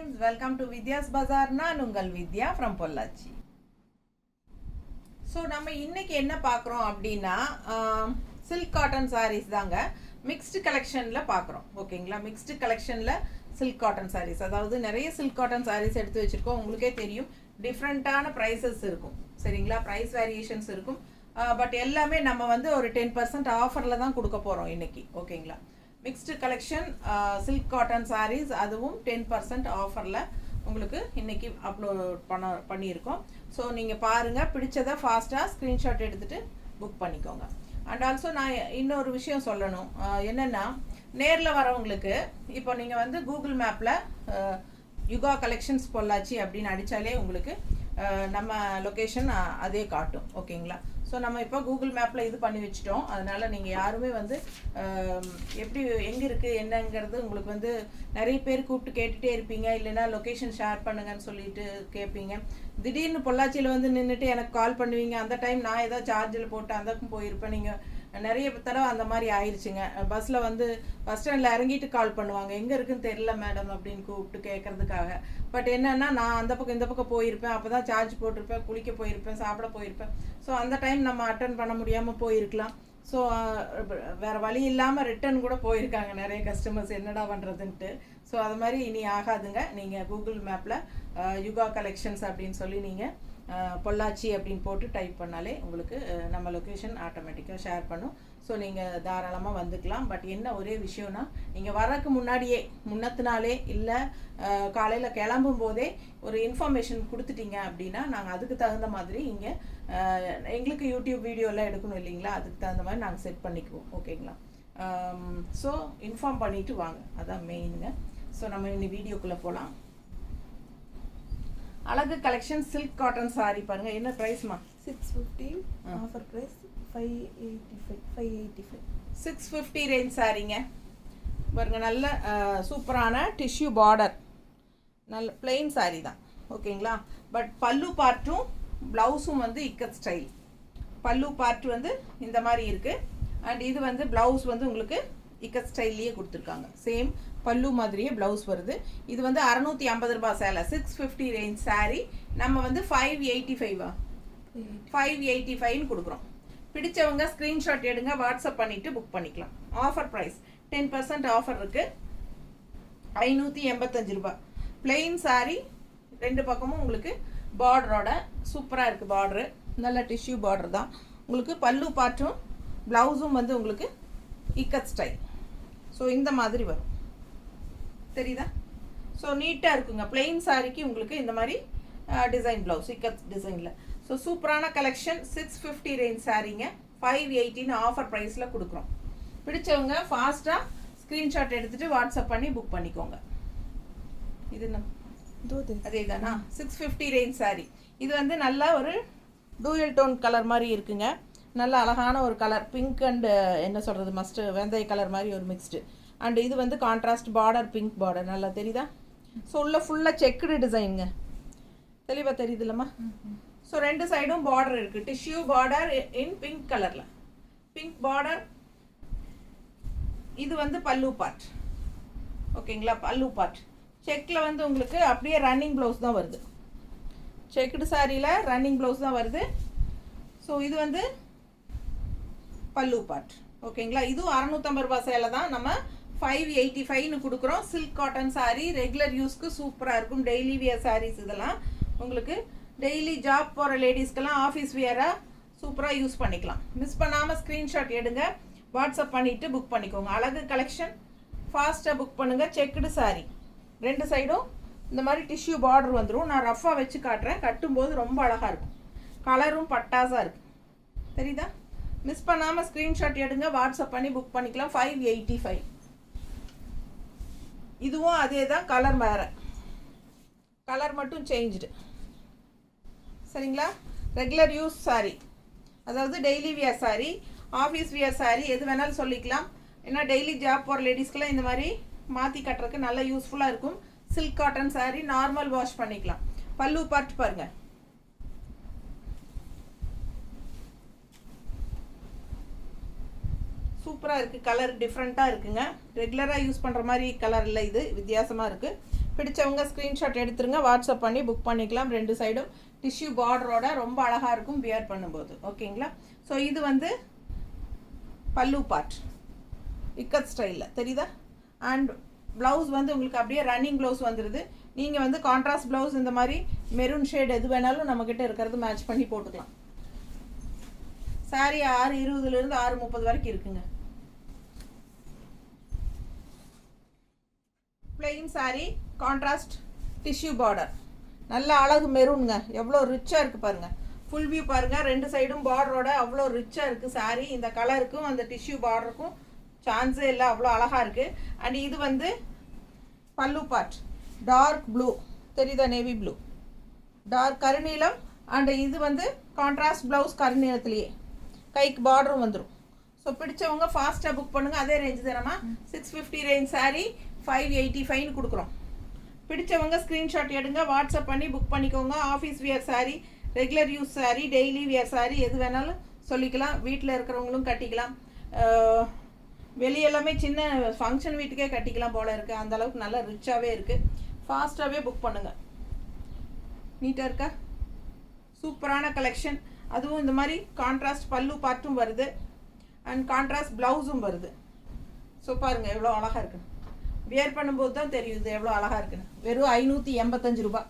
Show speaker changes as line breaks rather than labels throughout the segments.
friends, welcome to Vidya's Bazaar. நான் உங்கள் வித்யா from Pollachi. So நம்ம இன்னைக்கு என்ன பார்க்குறோம் அப்படின்னா சில்க் காட்டன் சாரீஸ் தாங்க மிக்ஸ்டு கலெக்ஷனில் பார்க்குறோம். ஓகேங்களா, மிக்ஸ்டு கலெக்ஷனில் சில்க் காட்டன் சாரீஸ், அதாவது நிறைய சில்க் காட்டன் சாரீஸ் எடுத்து வச்சுருக்கோம். உங்களுக்கே தெரியும் டிஃப்ரெண்ட்டான ப்ரைஸஸ் இருக்கும். சரிங்களா, ப்ரைஸ் வேரியேஷன்ஸ் இருக்கும். பட் எல்லாமே நம்ம வந்து ஒரு 10% ஆஃபரில் தான் கொடுக்க போகிறோம் இன்னைக்கு. ஓகேங்களா, mixed collection silk cotton sarees, அதுவும் 10% ஆஃபரில் உங்களுக்கு இன்றைக்கி அப்லோட் பண்ணியிருக்கோம். ஸோ நீங்கள் பாருங்கள், பிடிச்சதை ஃபாஸ்ட்டாக ஸ்க்ரீன்ஷாட் எடுத்துகிட்டு புக் பண்ணிக்கோங்க. அண்ட் ஆல்சோ நான் இன்னொரு விஷயம் சொல்லணும். என்னென்னா, நேரில் வரவங்களுக்கு இப்போ நீங்கள் வந்து கூகுள் மேப்பில் யுகா கலெக்ஷன்ஸ் பொள்ளாச்சி அப்படின்னு அடித்தாலே உங்களுக்கு நம்ம லொக்கேஷன் அதே காட்டும். ஓகேங்களா, ஸோ நம்ம இப்போ கூகுள் மேப்பில் இது பண்ணி வச்சுட்டோம். அதனால் நீங்கள் யாருமே வந்து எப்படி எங்கே இருக்குது என்னங்கிறது உங்களுக்கு வந்து நிறைய பேர் கூப்பிட்டு கேட்டுகிட்டே இருப்பீங்க. இல்லைன்னா லொக்கேஷன் ஷேர் பண்ணுங்கன்னு சொல்லிட்டு கேட்பீங்க. திடீர்னு பொள்ளாச்சியில் வந்து நின்றுட்டு எனக்கு கால் பண்ணுவீங்க. அந்த டைம் நான் ஏதாவது சார்ஜில் போட்டு அந்தக்கும் போயிருப்பேன். நீங்கள் நிறைய தடவை அந்த மாதிரி ஆயிடுச்சுங்க. பஸ்ஸில் வந்து பஸ் ஸ்டாண்டில் இறங்கிட்டு கால் பண்ணுவாங்க, எங்கே இருக்குன்னு தெரியல மேடம் அப்படின்னு கூப்பிட்டு கேட்குறதுக்காக. பட் என்னென்னா, நான் அந்த பக்கம் இந்த பக்கம் போயிருப்பேன், அப்போ தான் சார்ஜ் போட்டிருப்பேன், குளிக்க போயிருப்பேன், சாப்பிட போயிருப்பேன். ஸோ அந்த டைம் நம்ம அட்டன் பண்ண முடியாமல் போயிருக்கலாம். ஸோ வேறு வழி இல்லாமல் ரிட்டன் கூட போயிருக்காங்க நிறைய கஸ்டமர்ஸ், என்னடா பண்ணுறதுன்ட்டு. ஸோ அது மாதிரி இனி ஆகாதுங்க. நீங்கள் கூகுள் மேப்பில் யுகா கலெக்ஷன்ஸ் அப்படின்னு சொல்லி நீங்கள் பொள்ளாச்சி அப்படின்னு போட்டு டைப் பண்ணாலே உங்களுக்கு நம்ம லொக்கேஷன் ஆட்டோமேட்டிக்காக ஷேர் பண்ணும். ஸோ நீங்கள் தாராளமாக வந்துக்கலாம். பட் என்ன ஒரே விஷயம்னா, நீங்கள் வரக்கு முன்னாடியே முன்னத்தினாலே இல்லை காலையில் கிளம்பும் போதே ஒரு இன்ஃபர்மேஷன் கொடுத்துட்டீங்க அப்படின்னா நாங்கள் அதுக்கு தகுந்த மாதிரி இங்கே எங்களுக்கு யூடியூப் வீடியோலாம் எடுக்கணும் இல்லைங்களா, அதுக்கு தகுந்த மாதிரி நாங்கள் செட் பண்ணிக்குவோம். ஓகேங்களா, ஸோ இன்ஃபார்ம் பண்ணிவிட்டு வாங்க, அதான் மெயினுங்க. ஸோ நம்ம இன்னி வீடியோக்குள்ளே போகலாம். அழகு கலெக்ஷன் சில்க் காட்டன் சாரி பாருங்க. என்ன பிரைஸ்மா?
650. Offer price 585.
650 ரேஞ்ச் சாரிங்க பாருங்க. நல்ல சூப்பரான டிஷ்யூ பார்டர், நல்ல பிளெயின் சாரி தான். ஓகேங்களா, பட் பல்லு பார்ட்டும் ப்ளவுஸும் வந்து இக்கத் ஸ்டைல். பல்லு பார்ட் வந்து இந்த மாதிரி இருக்குது. அண்ட் இது வந்து ப்ளவுஸ் வந்து உங்களுக்கு இக்கத் ஸ்டைல்லையே கொடுத்துருக்காங்க. சேம் பல்லு மாதிரியே ப்ளவுஸ் வருது. இது வந்து 650 ரூபாய் சேலை. 650 ரேஞ்ச் சாரீ நம்ம வந்து 585 கொடுக்குறோம். பிடிச்சவங்க ஸ்க்ரீன்ஷாட் எடுங்க, வாட்ஸ்அப் பண்ணிவிட்டு புக் பண்ணிக்கலாம். ஆஃபர் ப்ரைஸ் 10% ஆஃபர் இருக்குது. 585 ரூபாய். பிளெயின் சாரீ, ரெண்டு பக்கமும் உங்களுக்கு பார்டரோட சூப்பராக இருக்குது. பார்டரு நல்ல டிஷ்யூ பார்டர் தான். உங்களுக்கு பல்லு பார்ட்டும் ப்ளவுஸும் வந்து உங்களுக்கு இக்கத் ஸ்டைல். ஸோ இந்த மாதிரி வரும், தெரியுதா? ஸோ நீட்டாக இருக்குங்க. பிளெயின் சாரிக்கு உங்களுக்கு இந்த மாதிரி டிசைன் ப்ளவுஸ் இக்கத் டிசைனில். ஸோ சூப்பரான கலெக்ஷன். 650 ரேஞ்ச் சாரீங்க. 580 ஆஃபர் ப்ரைஸில் கொடுக்குறோம். பிடிச்சவங்க ஃபாஸ்ட்டாக ஸ்க்ரீன்ஷாட் எடுத்துகிட்டு வாட்ஸ்அப் பண்ணி புக் பண்ணிக்கோங்க. இது அதே தானா? 650 ரேஞ்ச் சாரீ. இது வந்து நல்ல ஒரு டூயல் டோன் கலர் மாதிரி இருக்குங்க. நல்ல அழகான ஒரு கலர், பிங்க் அண்ட் என்ன சொல்கிறது, மஸ்ட்டு வெந்தய கலர் மாதிரி ஒரு மிக்ஸ்டு. அண்ட் இது வந்து கான்ட்ராஸ்ட் பார்டர், பிங்க் பார்டர். நல்லா தெரியுதா? ஸோ உள்ள ஃபுல்லாக செக்குடு டிசைனுங்க. தெளிவாக தெரியுது இல்லைம்மா? ஸோ ரெண்டு சைடும் பார்டர் இருக்குது. டிஷ்யூ பார்டர் இன் பிங்க் கலரில், பிங்க் பார்டர். இது வந்து பல்லு பார்ட். ஓகேங்களா, பல்லு பார்ட் செக்கில் வந்து உங்களுக்கு அப்படியே ரன்னிங் ப்ளவுஸ் தான் வருது. செக்குடு சாரியில் ரன்னிங் ப்ளவுஸ் தான் வருது. ஸோ இது வந்து பல்லு பார்ட். ஓகேங்களா, இதுவும் 650 ரூபாய் சேலை தான். நம்ம 585 கொடுக்குறோம். சில்க் காட்டன் சாரீ, ரெகுலர் யூஸ்க்கு சூப்பராக இருக்கும். டெய்லி வியர் சாரீஸ் இதெல்லாம் உங்களுக்கு டெய்லி ஜாப் போகிற லேடிஸ்க்கெல்லாம் ஆஃபீஸ் வியராக சூப்பராக யூஸ் பண்ணிக்கலாம். மிஸ் பண்ணாமல் ஸ்க்ரீன்ஷாட் எடுங்க, வாட்ஸ்அப் பண்ணிவிட்டு புக் பண்ணிக்கோங்க. அழகு கலெக்ஷன், ஃபாஸ்ட்டாக புக் பண்ணுங்கள். செக்குடு சாரீ, ரெண்டு சைடும் இந்த மாதிரி டிஷ்யூ பார்டர் வந்துடும். நான் ரஃப்பாக வச்சு காட்டுறேன். கட்டும்போது ரொம்ப அழகாக இருக்கும். கலரும் பட்டாஸாக இருக்குது, தெரியுதா? மிஸ் பண்ணாமல் ஸ்க்ரீன்ஷாட் எடுங்க, வாட்ஸ்அப் பண்ணி புக் பண்ணிக்கலாம். 585. இதுவும் அதே தான், கலர் வேறு, கலர் மட்டும் சேஞ்சுடு. சரிங்களா, ரெகுலர் யூஸ் சாரீ, அதாவது daily wear sari, office wear sari, எது வேணாலும் சொல்லிக்கலாம். ஏன்னா டெய்லி ஜாப் போகிற லேடிஸ்க்கெல்லாம் இந்த மாதிரி மாற்றி கட்டுறதுக்கு நல்லா யூஸ்ஃபுல்லாக இருக்கும். Silk cotton sari, normal wash பண்ணிக்கலாம். பல்லு பார்ட் பாருங்கள், சூப்பராக இருக்குது. கலர் டிஃப்ரெண்ட்டாக இருக்குங்க. ரெகுலராக யூஸ் பண்ணுற மாதிரி கலர் இல்லை, இது வித்தியாசமாக இருக்குது. பிடிச்சவங்க ஸ்க்ரீன்ஷாட் எடுத்துருங்க, வாட்ஸ்அப் பண்ணி புக் பண்ணிக்கலாம். ரெண்டு சைடும் டிஷ்யூ பார்டரோட ரொம்ப அழகாக இருக்கும் வியர் பண்ணும்போது. ஓகேங்களா? ஸோ இது வந்து பல்லு பார்ட் இக்கத் ஸ்டைலில் தெரியுதா? அண்ட் ப்ளவுஸ் வந்து உங்களுக்கு அப்படியே ரன்னிங் ப்ளவுஸ் வந்துடுது. நீங்கள் வந்து கான்ட்ராஸ்ட் ப்ளவுஸ் இந்த மாதிரி மெரூன் ஷேட் எது வேணாலும் நம்மக்கிட்ட இருக்கிறது மேட்ச் பண்ணி போட்டுக்கலாம். சாரீ 6:20 6:30 வரைக்கும் இருக்குங்க. Plain sari, contrast tissue border, நல்ல அழகு மெரூனுங்க. எவ்வளோ ரிச்சாக இருக்குது பாருங்கள். ஃபுல் வியூ பாருங்கள். ரெண்டு சைடும் பார்டரோட அவ்வளோ ரிச்சாக இருக்குது சாரீ. இந்த கலருக்கும் அந்த டிஷ்யூ பார்டருக்கும் சான்ஸே இல்லை, அவ்வளோ அழகாக இருக்குது. அண்ட் இது வந்து பல்லு பார்ட் டார்க் ப்ளூ தெரியுதா? நேவி ப்ளூ டார்க் கருநீலம். அண்ட் இது வந்து கான்ட்ராஸ்ட் ப்ளவுஸ் கருநீளத்துலேயே கைக்கு பார்டரும் வந்துடும். ஸோ பிடிச்சவங்க ஃபாஸ்ட்டாக புக் பண்ணுங்கள். அதே ரேஞ்சு தானம்மா, 650 ரேஞ்ச் சாரீ 585 கொடுக்குறோம். பிடிச்சவங்க ஸ்க்ரீன்ஷாட் எடுங்க, வாட்ஸ்அப் பண்ணி புக் பண்ணிக்கோங்க. Office wear sari, regular use sari, daily wear sari எது வேணாலும் சொல்லிக்கலாம். வீட்டில் இருக்கிறவங்களும் கட்டிக்கலாம். வெளியெல்லாமே சின்ன ஃபங்க்ஷன் வீட்டுக்கே கட்டிக்கலாம் போல் இருக்குது. அந்தளவுக்கு நல்லா ரிச்சாகவே இருக்குது. ஃபாஸ்ட்டாகவே புக் பண்ணுங்கள். நீட்டாக இருக்கா? சூப்பரான கலெக்ஷன். அதுவும் இந்த மாதிரி கான்ட்ராஸ்ட் பல்லு பார்ட்டும் வருது அண்ட் கான்ட்ராஸ்ட் ப்ளவுஸும் வருது. ஸோ பாருங்கள் எவ்வளோ அழகாக இருக்குது. வியர் பண்ணும்போது தான் தெரியும் இது எவ்வளோ அழகாக இருக்குன்னு. வெறும் 585 ரூபா.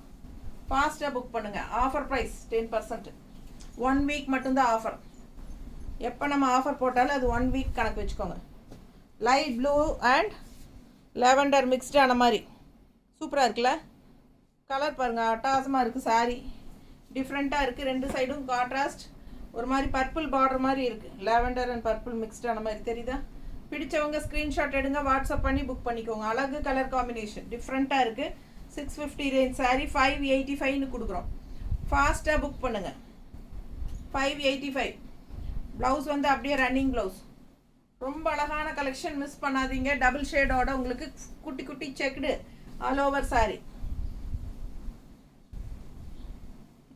ஃபாஸ்ட்டாக புக் பண்ணுங்கள். Offer price 10%. 1 வீக் மட்டும்தான் ஆஃபர். எப்போ நம்ம ஆஃபர் போட்டாலும் அது 1 வீக் கணக்கு வச்சுக்கோங்க. லைட் ப்ளூ அண்ட் லாவெண்டர் மிக்ஸ்டான மாதிரி சூப்பராக இருக்குல்ல? கலர் பாருங்கள், அட்டகாசமாக இருக்குது. சாரீ டிஃப்ரெண்ட்டாக இருக்குது. ரெண்டு சைடும் கான்ட்ராஸ்ட் ஒரு மாதிரி பர்பிள் பார்டர் மாதிரி இருக்குது. லாவெண்டர் அண்ட் பர்பிள் மிக்ஸ்டான மாதிரி தெரியுதா? பிடிச்சவங்க ஸ்க்ரீன்ஷாட் எடுங்க, வாட்ஸ்அப் பண்ணி புக் பண்ணிக்கோங்க. அழகு கலர் காம்பினேஷன் டிஃப்ரெண்ட்டாக இருக்குது. 650 ரேஞ்ச் சாரீ 585 கொடுக்குறோம். ஃபாஸ்ட்டாக புக் பண்ணுங்கள். 585. ப்ளவுஸ் வந்து அப்படியே ரன்னிங் ப்ளவுஸ். ரொம்ப அழகான கலெக்ஷன், மிஸ் பண்ணாதீங்க. டபுள் ஷேடோட உங்களுக்கு குட்டி குட்டி செக்குடு ஆல் ஓவர் சாரீ.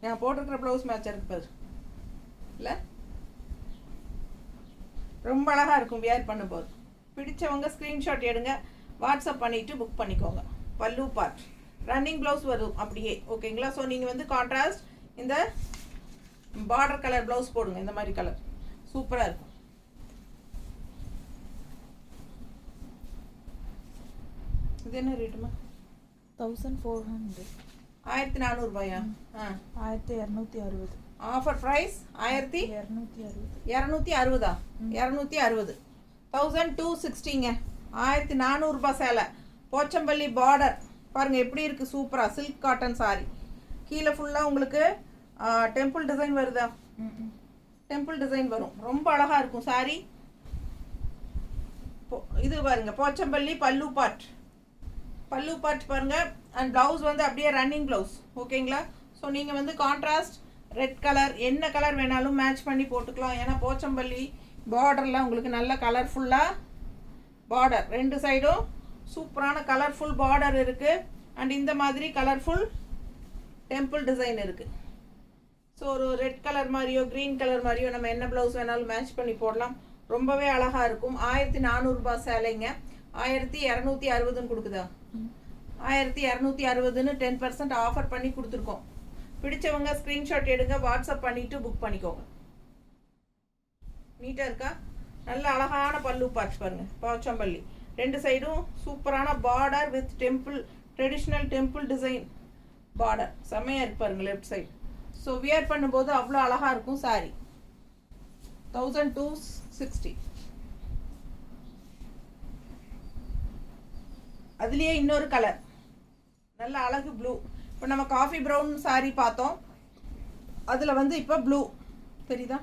நான் போட்டிருக்கிற ப்ளவுஸ் மேட்ச் இருக்கு பாரு இல்லை? ரொம்ப அழகாக இருக்கும் வியர் பண்ணும்போது. பிடிச்சவங்க ஸ்க்ரீன்ஷாட் எடுங்க, வாட்ஸ்அப் பண்ணிவிட்டு புக் பண்ணிக்கோங்க. பல்லு பார்ட் ரன்னிங் ப்ளவுஸ் வரும் அப்படியே. ஓகேங்களா? ஸோ நீங்கள் வந்து கான்ட்ராஸ்ட் இந்த பார்டர் கலர் ப்ளவுஸ் போடுங்க. இந்த மாதிரி கலர் சூப்பராக இருக்கும். இது என்ன ரேட்டுமா?
1400.
1400 ரூபாயா?
1260.
Offer price 1260. 260. 1260ங்க. 1400 ரூபாய் சேலை. போச்சம்பள்ளி பார்டர் பாருங்கள் எப்படி இருக்குது. சூப்பராக சில்க் காட்டன் சாரி. கீழே ஃபுல்லாக உங்களுக்கு டெம்பிள் டிசைன் வருதா? டெம்பிள் டிசைன் வரும். ரொம்ப அழகாக இருக்கும் சாரி. இது பாருங்க போச்சம்பள்ளி பல்லு பார்ட். பல்லு பார்ட் பாருங்கள். அண்ட் ப்ளவுஸ் வந்து அப்படியே ரன்னிங் ப்ளவுஸ். ஓகேங்களா? ஸோ நீங்கள் வந்து கான்ட்ராஸ்ட் ரெட் கலர் என்ன கலர் வேணாலும் மேட்ச் பண்ணி போட்டுக்கலாம். ஏன்னா போச்சம்பள்ளி பார்டரில் உங்களுக்கு நல்ல கலர்ஃபுல்லாக பார்டர் ரெண்டு சைடும் சூப்பரான கலர்ஃபுல் பார்டர் இருக்குது. அண்ட் இந்த மாதிரி கலர்ஃபுல் டெம்பிள் டிசைன் இருக்குது. ஸோ ஒரு ரெட் கலர் மாதிரியோ க்ரீன் கலர் மாதிரியோ நம்ம என்ன ப்ளவுஸ் வேணாலும் மேட்ச் பண்ணி போடலாம். ரொம்பவே அழகாக இருக்கும். 1400 ரூபாய் சேலைங்க. 1260 கொடுக்குதா? 1260 10% ஆஃபர் பண்ணி கொடுத்துருக்கோம். பிடிச்சவங்க ஸ்க்ரீன்ஷாட் எடுங்க, வாட்ஸ்அப் பண்ணிவிட்டு புக் பண்ணிக்கோங்க. நீட்டாக இருக்கா? நல்ல அழகான பல்லு பார்ட்ஸ் பாருங்கள். போச்சம்பள்ளி ரெண்டு சைடும் சூப்பரான border with temple traditional temple design border. செம்மையாக இருக்கு பாருங்கள் லெஃப்ட் சைடு. ஸோ வியர் பண்ணும்போது அவ்வளோ அழகாக இருக்கும் சாரி. 1260. அதுலேயே இன்னொரு கலர் நல்ல அழகு ப்ளூ. இப்போ நம்ம காஃபி ப்ரௌன் சாரி பார்த்தோம், அதில் வந்து இப்போ ப்ளூ தெரியுதா?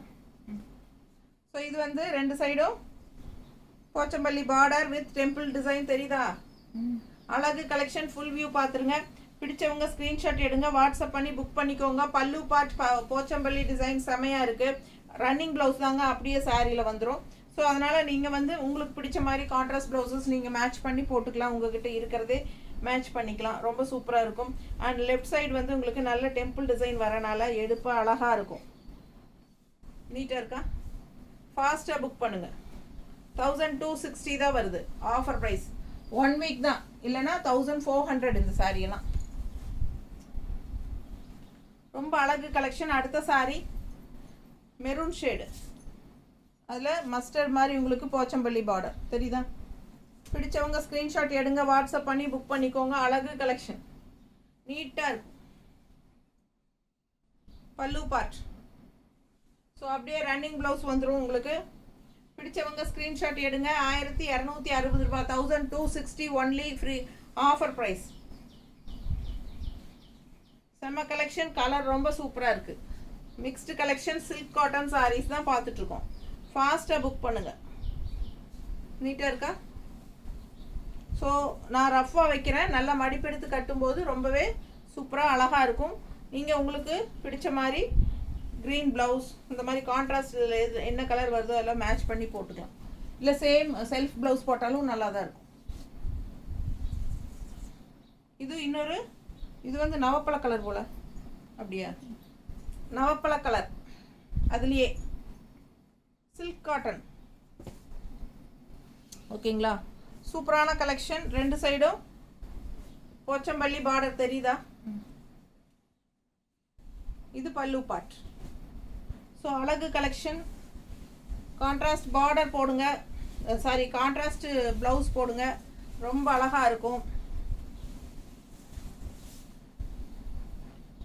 ஸோ இது வந்து ரெண்டு சைடும் Pochampalli border with temple design தெரியுதா? அழகு கலெக்ஷன். ஃபுல் வியூ பார்த்துருங்க. பிடிச்சவங்க ஸ்க்ரீன்ஷாட் எடுங்க, வாட்ஸ்அப் பண்ணி புக் பண்ணிக்கோங்க. பல்லு பார்ட் போச்சம்பள்ளி டிசைன் செமையாக இருக்குது. ரன்னிங் ப்ளவுஸ் தாங்க அப்படியே சாரியில் வந்துடும். ஸோ அதனால் நீங்கள் வந்து உங்களுக்கு பிடிச்ச மாதிரி கான்ட்ராஸ்ட் ப்ளவுசஸ் நீங்கள் மேட்ச் பண்ணி போட்டுக்கலாம். உங்கள்கிட்ட இருக்கிறதே மேட்ச் பண்ணிக்கலாம். ரொம்ப சூப்பராக இருக்கும். அண்ட் லெஃப்ட் சைடு வந்து உங்களுக்கு நல்ல டெம்பிள் டிசைன் வரனால எடுப்பாக அழகாக இருக்கும். நீட்டாக இருக்கா? ஃபாஸ்ட்டாக புக் பண்ணுங்கள். 1260 தான் வருது. ஆஃபர் ப்ரைஸ் 1 வீக் தான், இல்லைன்னா 1400 இந்த சாரியெல்லாம். ரொம்ப அழகு கலெக்ஷன். அடுத்த சாரி மெரூன் ஷேடு, அதில் மஸ்டர்ட் மாதிரி உங்களுக்கு போச்சம்பள்ளி பார்டர் தெரியுதா? பிடிச்சவங்க ஸ்க்ரீன்ஷாட் எடுங்க, வாட்ஸ்அப் பண்ணி புக் பண்ணிக்கோங்க. அழகு கலெக்ஷன், நீட்டாக இருக்கும். பல்லு பார்ட். ஸோ அப்படியே ரன்னிங் ப்ளவுஸ் வந்துடும் உங்களுக்கு. பிடிச்சவங்க ஸ்க்ரீன்ஷாட் எடுங்க. 1260 ரூபாய், 1260 ஒன்லி, ஃப்ரீ ஆஃபர் ப்ரைஸ். செம்ம கலெக்ஷன். கலர் ரொம்ப சூப்பராக இருக்குது. Mixed collection silk cotton sarees தான் பார்த்துட்ருக்கோம். ஃபாஸ்ட்டாக புக் பண்ணுங்கள். நீட்டாக இருக்கா? ஸோ நான் ரஃப்பாக வைக்கிறேன். நல்லா மடிப்பெடுத்து கட்டும்போது ரொம்பவே சூப்பராக அழகாக இருக்கும். நீங்கள் உங்களுக்கு பிடிச்ச மாதிரி க்ரீன் ப்ளவுஸ், இந்த மாதிரி கான்ட்ராஸ்ட் என்ன கலர் வருதோ அதெல்லாம் மேட்ச் பண்ணி போட்டுக்கலாம். இல்லை சேம் செல்ஃப் ப்ளவுஸ் போட்டாலும் நல்லா தான் இருக்கும். இது இன்னொரு, இது வந்து நவப்பழ கலர் போல். அப்படியா? நவப்பழ கலர், அதுலேயே சில்க் காட்டன். ஓகேங்களா? சூப்பரான கலெக்ஷன். 2 சைடும் போச்சம்பள்ளி பார்டர் தெரியுதா? இது பல்லு பார்ட். ஸோ அழகு கலெக்ஷன். கான்ட்ராஸ்ட் பார்டர் போடுங்க, சாரி கான்ட்ராஸ்ட் ப்ளவுஸ் போடுங்க, ரொம்ப அழகாக இருக்கும்.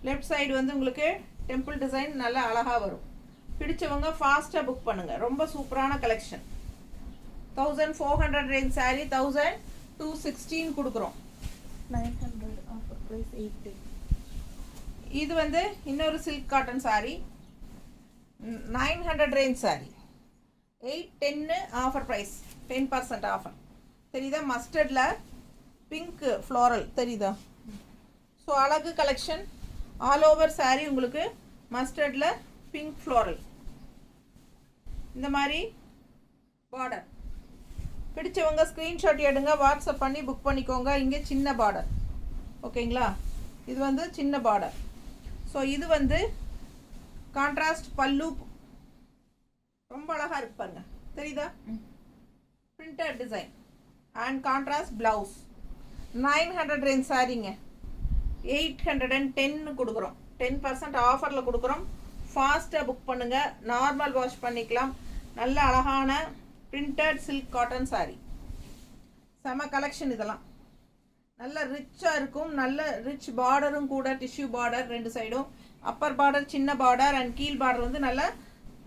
லெஃப்ட் சைடு வந்து உங்களுக்கு டெம்பிள் டிசைன் நல்லா அழகாக வரும். பிடிச்சவங்க ஃபாஸ்ட்டாக புக் பண்ணுங்கள். ரொம்ப சூப்பரான கலெக்ஷன். 1400 ரேஞ்ச் சாரீ 1216 கொடுக்குறோம்.
900 ஆஃபர் ப்ரைஸ் 8.
இது வந்து இன்னொரு silk cotton saree, 900 range saree 810 offer price, 10% offer. தெரியுதா? மஸ்டர்டில் பிங்க் ஃப்ளோரல் தெரியுதா? ஸோ அழகு கலெக்ஷன். ஆல் ஓவர் சாரீ உங்களுக்கு மஸ்டர்டில் பிங்க் ஃப்ளோரல், இந்த மாதிரி பார்டர். பிடிச்சவங்க ஸ்க்ரீன்ஷாட் எடுங்க, வாட்ஸ்அப் பண்ணி புக் பண்ணிக்கோங்க. இங்கே சின்ன பார்டர். ஓகேங்களா? இது வந்து சின்ன பார்டர். ஸோ இது வந்து கான்ட்ராஸ்ட் பல்லு, ரொம்ப அழகாக இருக்கு பாருங்க, தெரியுதா? Printed design and contrast blouse. 900 range சாரீங்க 810 கொடுக்குறோம். 10% ஆஃபரில் கொடுக்குறோம். ஃபாஸ்ட்டாக புக் பண்ணுங்கள். நார்மல் வாஷ் பண்ணிக்கலாம். நல்ல அழகான பிரிண்டட் சில்க் காட்டன் சாரீ. செம கலெக்ஷன். இதெல்லாம் நல்ல ரிச்சாக இருக்கும். நல்ல ரிச் பார்டரும் கூட, டிஷ்யூ பார்டர் 2 சைடும். அப்பர் பார்டர் சின்ன பார்டர் அண்ட் கீழ் பார்டர் வந்து நல்லா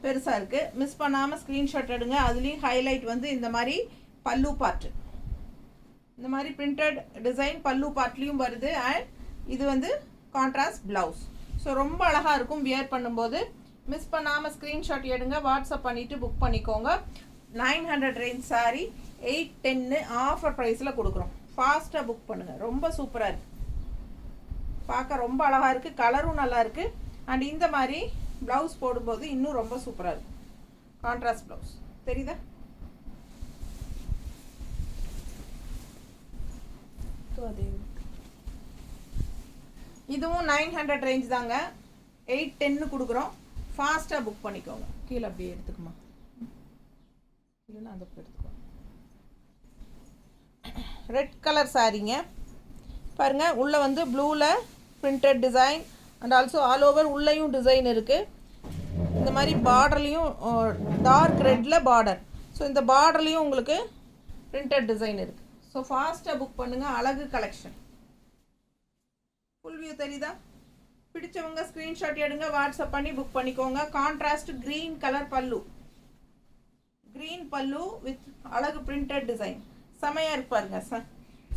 பெருசாக இருக்குது. மிஸ் பண்ணாமல் ஸ்க்ரீன்ஷாட் எடுங்க. அதுலேயும் ஹைலைட் வந்து இந்த மாதிரி பல்லு பார்ட், இந்த மாதிரி பிரிண்டட் டிசைன் பல்லு பார்ட்லேயும் வருது. அண்ட் இது வந்து கான்ட்ராஸ்ட் ப்ளவுஸ். ஸோ ரொம்ப அழகாக இருக்கும் வியர் பண்ணும்போது. மிஸ் பண்ணாமல் ஸ்க்ரீன்ஷாட் எடுங்க, வாட்ஸ்அப் பண்ணிவிட்டு புக் பண்ணிக்கோங்க. 900 ரேஞ்ச் சாரீ 810 ஆஃபர் ப்ரைஸில் கொடுக்குறோம். ஃபாஸ்ட்டாக புக் பண்ணுங்கள். ரொம்ப சூப்பராக இருக்குது, பார்க்க ரொம்ப அழகாக இருக்குது, கலரும் நல்லா இருக்குது. அண்ட் இந்த மாதிரி ப்ளவுஸ் போடும்போது இன்னும் ரொம்ப சூப்பராக இருக்கும். கான்ட்ராஸ்ட் ப்ளவுஸ் தெரியுதா? இதுவும் 900 ரேஞ்ச் தாங்க, 810 கொடுக்குறோம். ஃபாஸ்ட்டாக புக் பண்ணிக்கோங்க. கீழே அப்படியே எடுத்துக்குமா, இல்லைன்னா அந்த எடுத்துக்கோ. ரெட் கலர் சாரீங்க பாருங்கள். உள்ளே வந்து ப்ளூவில் printed design and also all over உள்ளேயும் டிசைன் இருக்குது. இந்த மாதிரி பார்டர்லேயும் டார்க் ரெட்டில் பார்டர். ஸோ இந்த பார்டர்லேயும் உங்களுக்கு பிரிண்டட் டிசைன் இருக்குது. ஸோ ஃபாஸ்ட்டாக புக் பண்ணுங்கள். அழகு கலெக்ஷன். ஃபுல் வியூ தெரியுதா? பிடிச்சவங்க ஸ்க்ரீன்ஷாட் எடுங்க, வாட்ஸ்அப் பண்ணி புக் பண்ணிக்கோங்க. Contrast green colour pallu, green pallu with அழகு பிரிண்டட் டிசைன். செமையாக இருக்கு பாருங்க,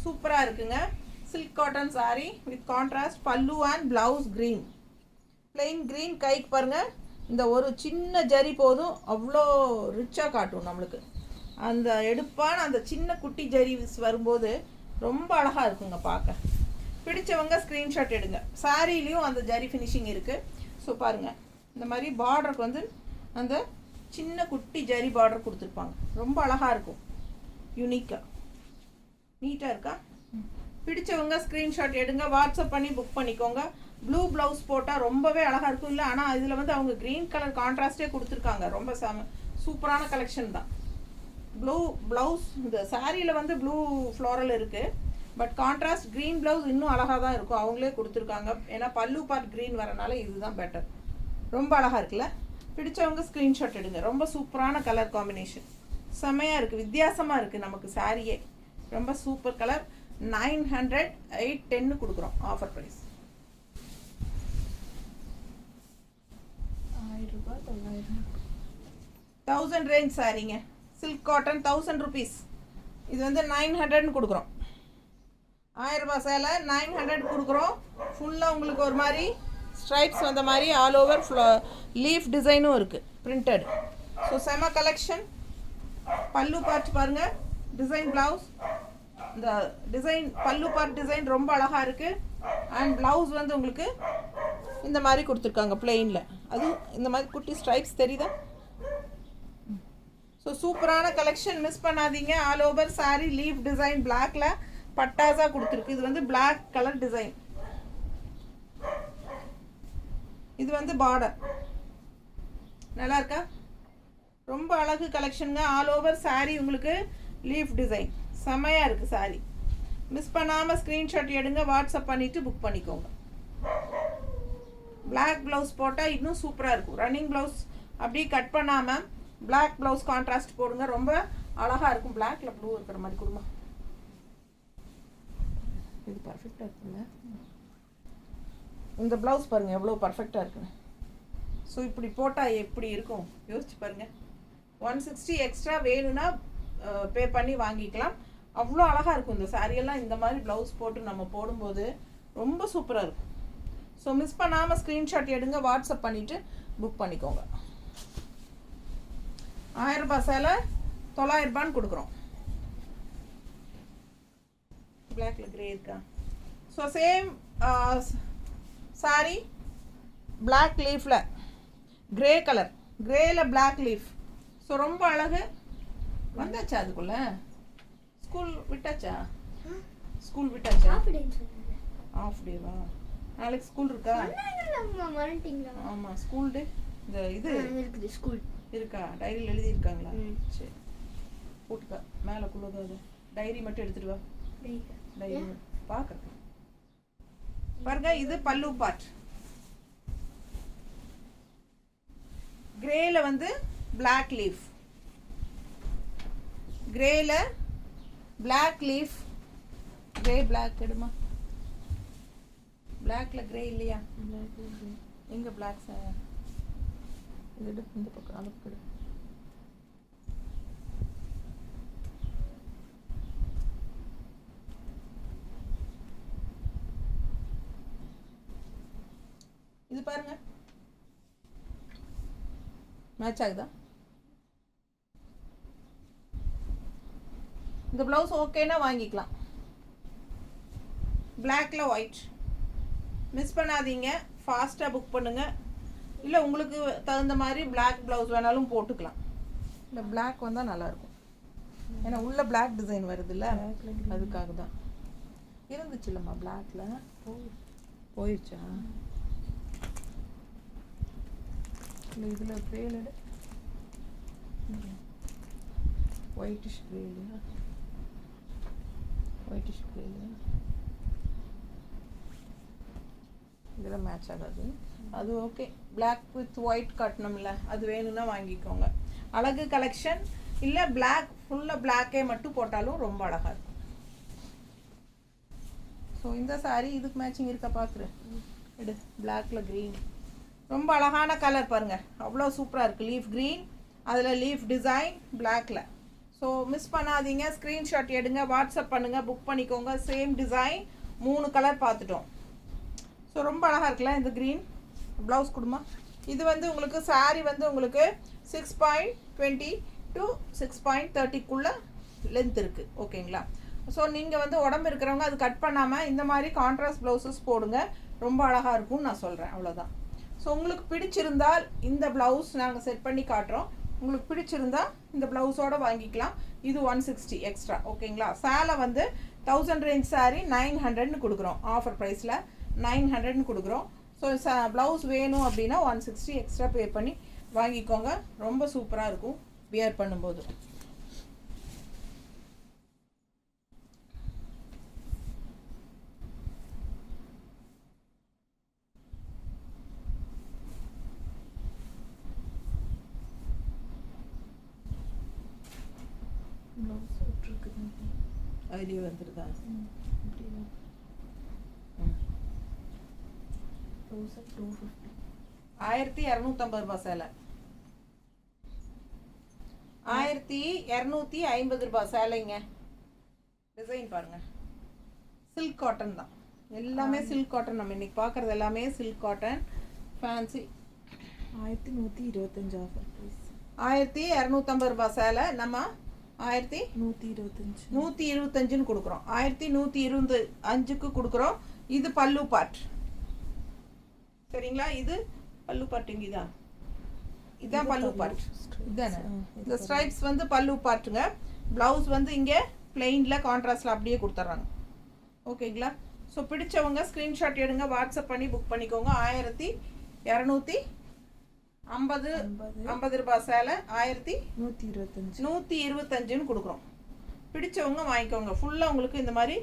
சூப்பராக இருக்குங்க. Silk cotton sari with contrast pallu and blouse green, plain green. கைக்கு பாருங்கள், இந்த ஒரு சின்ன ஜரி போதும் அவ்வளோ ரிச்சாக காட்டும் நம்மளுக்கு. அந்த எடுப்பான அந்த சின்ன குட்டி ஜரி வரும்போது ரொம்ப அழகாக இருக்குங்க பார்க்க. பிடிச்சவங்க ஸ்க்ரீன்ஷாட் எடுங்க. சாரீலையும் அந்த ஜரி ஃபினிஷிங் இருக்குது. ஸோ பாருங்கள், இந்த மாதிரி பார்டருக்கு வந்து அந்த சின்ன குட்டி ஜரி பார்டர் கொடுத்துருப்பாங்க. ரொம்ப அழகாக இருக்கும், யூனிக்காக, நீட்டாக இருக்கா? பிடிச்சவங்க ஸ்க்ரீன்ஷாட் எடுங்க, வாட்ஸ்அப் பண்ணி புக் பண்ணிக்கோங்க. ப்ளூ ப்ளவுஸ் போட்டால் ரொம்பவே அழகாக இருக்கும். இல்லை ஆனால் இதில் வந்து அவங்க க்ரீன் கலர் கான்ட்ராஸ்டே கொடுத்துருக்காங்க. ரொம்ப சூப்பரான கலெக்ஷன் தான். ப்ளூ ப்ளவுஸ் இந்த சாரியில் வந்து ப்ளூ ஃப்ளோரல் இருக்குது. பட் கான்ட்ராஸ்ட் க்ரீன் ப்ளவுஸ் இன்னும் அழகாக தான் இருக்கும், அவங்களே கொடுத்துருக்காங்க. ஏன்னா பல்லு பார்ட் க்ரீன் வரனால இதுதான் பெட்டர். ரொம்ப அழகாக இருக்குல்ல? பிடிச்சவங்க ஸ்க்ரீன்ஷாட் எடுங்க. ரொம்ப சூப்பரான கலர் காம்பினேஷன், செம்மையாக இருக்குது, வித்தியாசமாக இருக்குது நமக்கு சாரியே. ரொம்ப சூப்பர் கலர். 900 810 கொடுக்குறோம் ஆஃபர் ப்ரைஸ். 1000 ரேஞ்ச் சாரிங்க. Silk cotton 1000 rupees. இது வந்து 900 கொடுக்குறோம். 1000 ரூபாய் சேலை 900 கொடுக்குறோம். ஃபுல்லாக உங்களுக்கு ஒரு மாதிரி ஸ்ட்ரைப்ஸ் வந்த மாதிரி ஆல் ஓவர் லீஃப் டிசைனும் இருக்குது பிரிண்டட். ஸோ செம கலெக்ஷன். பல்லு பார்ட் பாருங்கள், டிசைன் ப்ளவுஸ். இந்த டிசைன் பல்லு பார்ட் டிசைன் ரொம்ப அழகாக இருக்குது. அண்ட் ப்ளவுஸ் வந்து உங்களுக்கு இந்த மாதிரி கொடுத்துருக்காங்க பிளெயினில். அதுவும் இந்த மாதிரி குட்டி ஸ்ட்ரைப்ஸ் தெரியுதா? ஸோ சூப்பரான கலெக்ஷன், மிஸ் பண்ணாதீங்க. All over sorry leaf design பிளாக்ல பட்டாஸாக கொடுத்துருக்கு. இது வந்து பிளாக் கலர் டிசைன். இது வந்து பார்டர் நல்லா இருக்கா? ரொம்ப அழகு கலெக்ஷனுங்க. ஆல் ஓவர் சாரி உங்களுக்கு லீஃப் டிசைன் செமையாக இருக்குது சாரி. மிஸ் பண்ணாமல் ஸ்க்ரீன்ஷாட் எடுங்க, வாட்ஸ்அப் பண்ணிவிட்டு புக் பண்ணிக்கோங்க. பிளாக் ப்ளவுஸ் போட்டால் இன்னும் சூப்பராக இருக்கும். ரன்னிங் ப்ளவுஸ் அப்படியே கட் பண்ணாமல் பிளாக் ப்ளவுஸ் கான்ட்ராஸ்ட் போடுங்க, ரொம்ப அழகாக இருக்கும். பிளாக்ல ப்ளூ இருக்கிற மாதிரி கொடுமா. இது பர்ஃபெக்டாக இருக்குங்க. இந்த ப்ளவுஸ் பாருங்கள் எவ்வளோ பர்ஃபெக்டாக இருக்குங்க. ஸோ இப்படி போட்டால் எப்படி இருக்கும் யோசிச்சு பாருங்கள். 160 எக்ஸ்ட்ரா வேணும்னா பே பண்ணி வாங்கிக்கலாம். அவ்வளோ அழகாக இருக்கும் இந்த சாரியெல்லாம். இந்த மாதிரி ப்ளவுஸ் போட்டு நம்ம போடும்போது ரொம்ப சூப்பராக இருக்கும். ஸோ மிஸ் பண்ணாமல் ஸ்க்ரீன்ஷாட் எடுங்க, வாட்ஸ்அப் பண்ணிவிட்டு புக் பண்ணிக்கோங்க. 1000 ரூபாய் சேலை 900 ரூபான்னு கொடுக்குறோம். பிளாக்ல கிரே இருக்கா? ஸோ சேம் சாரி பிளாக் லீஃபில் கிரே கலர், கிரேல பிளாக் லீஃப். ஸோ ரொம்ப அழகு. வந்தாச்சா அதுக்குள்ள? ஸ்கூல் விட்டாச்சா? ஸ்கூல் விட்டாச்சா? ஆஃப் டேவா? நாளைக்கு ஸ்கூல் இருக்கா? ஆமாம் ஸ்கூல் டே. இந்த இது இருக்குது ஸ்கூல் இருக்கா? டைரியில் எழுதியிருக்காங்களா? சரி போட்டுக்கா மேலே குள்ளதாவது. டைரி மட்டும் எடுத்துட்டு வா. டைரி பார்க்க பாருங்க. இது பல்லு பார்ட். கிரேல வந்து பிளாக் லீஃப், கிரேல பிளாக் லீஃப். கிரே பிளாக் எடுமா. பிளாக்ல கிரே இல்லையா? எங்க பிளாக் சார்? இது எடு, இந்த பக்கம் அந்த பக்கம் எடு. இது பாருங்க மேட்ச் ஆகுதா? இந்த ப்ளவுஸ் ஓகேனா வாங்கிக்கலாம். பிளாக்ல ஒயிட். மிஸ் பண்ணாதீங்க, ஃபாஸ்ட்டாக புக் பண்ணுங்க. இல்லை உங்களுக்கு தகுந்த மாதிரி பிளாக் ப்ளவுஸ் வேணாலும் போட்டுக்கலாம். இல்லை பிளாக் வந்தால் நல்லாயிருக்கும், ஏன்னா உள்ள பிளாக் டிசைன் வருதுல்ல, அதுக்காக தான். இருந்துச்சு இல்லைம்மா பிளாக்ல, போயிடுச்சா? இல்லை இதில் க்ரேல ஒயிட்டிஷ் க்ரேல, ஒயிட்டிஷ் க்ரேல இதெல்லாம் மேட்ச் ஆகாது. அது ஓகே. பிளாக் வித் ஒயிட் காட்டணும்ல, அது வேணும்னா வாங்கிக்கோங்க. அழகு கலெக்ஷன். இல்லை பிளாக் ஃபுல்லாக பிளாக்கே மட்டும் போட்டாலும் ரொம்ப அழகாக இருக்கும். ஸோ இந்த சாரீ இதுக்கு மேட்சிங் இருக்கா பார்க்குறேன். எடு. பிளாக்ல க்ரீன் ரொம்ப அழகான கலர் பாருங்கள், அவ்வளோ சூப்பராக இருக்குது. லீஃப் க்ரீன், அதில் லீஃப் டிசைன் பிளாக்ல. ஸோ மிஸ் பண்ணாதீங்க, ஸ்க்ரீன்ஷாட் எடுங்க, வாட்ஸ்அப் பண்ணுங்கள், புக் பண்ணிக்கோங்க. சேம் டிசைன் 3 கலர் பார்த்துட்டோம். ஸோ ரொம்ப அழகாக இருக்குல்ல இந்த க்ரீன். ப்ளவுஸ் கொடுமா. இது வந்து உங்களுக்கு சாரீ வந்து உங்களுக்கு 6.20 to 6.30க்குள்ளே லென்த் இருக்குது. ஓகேங்களா? ஸோ நீங்கள் வந்து உடம்பு இருக்கிறவங்க அது கட் பண்ணாமல் இந்த மாதிரி கான்ட்ராஸ்ட் ப்ளவுசஸ் போடுங்க, ரொம்ப அழகாக இருக்கும்னு நான் சொல்கிறேன். அவ்வளோதான். ஸோ உங்களுக்கு பிடிச்சிருந்தால் இந்த ப்ளவுஸ் நாங்கள் செட் பண்ணி காட்டுறோம். உங்களுக்கு பிடிச்சிருந்தால் இந்த ப்ளவுஸோடு வாங்கிக்கலாம். இது 160 எக்ஸ்ட்ரா. ஓகேங்களா? சேலை வந்து 1000 ரேஞ்ச் சாரீ 900ன்னு கொடுக்குறோம். ஆஃபர் ப்ரைஸில் 900ன்னு கொடுக்குறோம். ஸோ ப்ளவுஸ் வேணும் அப்படின்னா 160 எக்ஸ்ட்ரா பே பண்ணி வாங்கிக்கோங்க. ரொம்ப சூப்பராக இருக்கும் வியர் பண்ணும்போது.
ப்ளவுஸ் விட்டுருக்குது.
அதுலேயே வந்துருதா?
இப்படி ப்ளவுஸ் 250.
1250 ரூபாய் சேலை. 1250 ரூபாய் சேலைங்க. டிசைன் பாருங்க, சில்க் காட்டன் தான் எல்லாமே. சில்க் காட்டன் நம்ம இன்னைக்கு பார்க்குறது எல்லாமே silk cotton fancy.
1125 offer price.
1250 ரூபாய் சேலை நம்ம 1125 கொடுக்குறோம். 1125க்கு கொடுக்குறோம். இது பல்லு பார்ட் சரிங்களா? இது பல்லு பார்ட். இங்கேதான் இதுதான் பல்லு பார்ட். இதுதானே இந்த ஸ்ட்ரைப்ஸ் வந்து பல்லு பார்ட்டுங்க. ப்ளவுஸ் வந்து இங்கே பிளெயினில் கான்ட்ராஸ்டில் அப்படியே கொடுத்துட்றாங்க. ஓகேங்களா? ஸோ பிடிச்சவங்க ஸ்க்ரீன்ஷாட் எடுங்க, வாட்ஸ்அப் பண்ணி புக் பண்ணிக்கோங்க. 1250 ரூபாய் சேலை 1125 கொடுக்குறோம். பிடிச்சவங்க வாங்கிக்கோங்க. ஃபுல்லாக உங்களுக்கு இந்த மாதிரி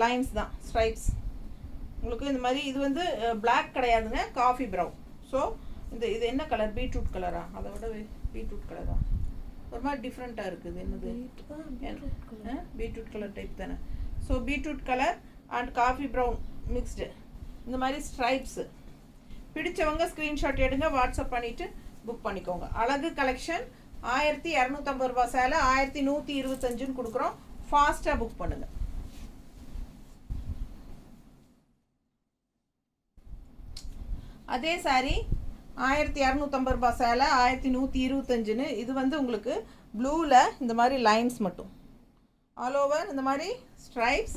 லைன்ஸ் தான், ஸ்ட்ரைப்ஸ் உங்களுக்கு இந்த மாதிரி. இது வந்து பிளாக் கிடையாதுங்க, காஃபி ப்ரௌன். ஸோ இது என்ன கலர்? பீட்ரூட் கலரா? அதை விட பீட்ரூட் கலரா? ஒரு மாதிரி டிஃப்ரெண்ட்டாக இருக்குது. என்னது? பீட்ரூட் கலர் டைப் தானே. So beetroot colour and coffee brown mixed இந்த மாதிரி ஸ்ட்ரைப்ஸு. பிடிச்சவங்க ஸ்க்ரீன்ஷாட் எடுங்க, வாட்ஸ்அப் பண்ணிவிட்டு புக் பண்ணிக்கோங்க. அழகு கலெக்ஷன் 1250 ரூபாய் சேலை 1125 கொடுக்குறோம். ஃபாஸ்ட்டாக புக் பண்ணுங்கள். அதே சாரி 1250 ரூபாய் சேலை 1125. இது வந்து உங்களுக்கு ப்ளூவில் இந்த மாதிரி லைன்ஸ் மட்டும் ஆல் ஓவர் இந்த மாதிரி ஸ்ட்ரைப்ஸ்.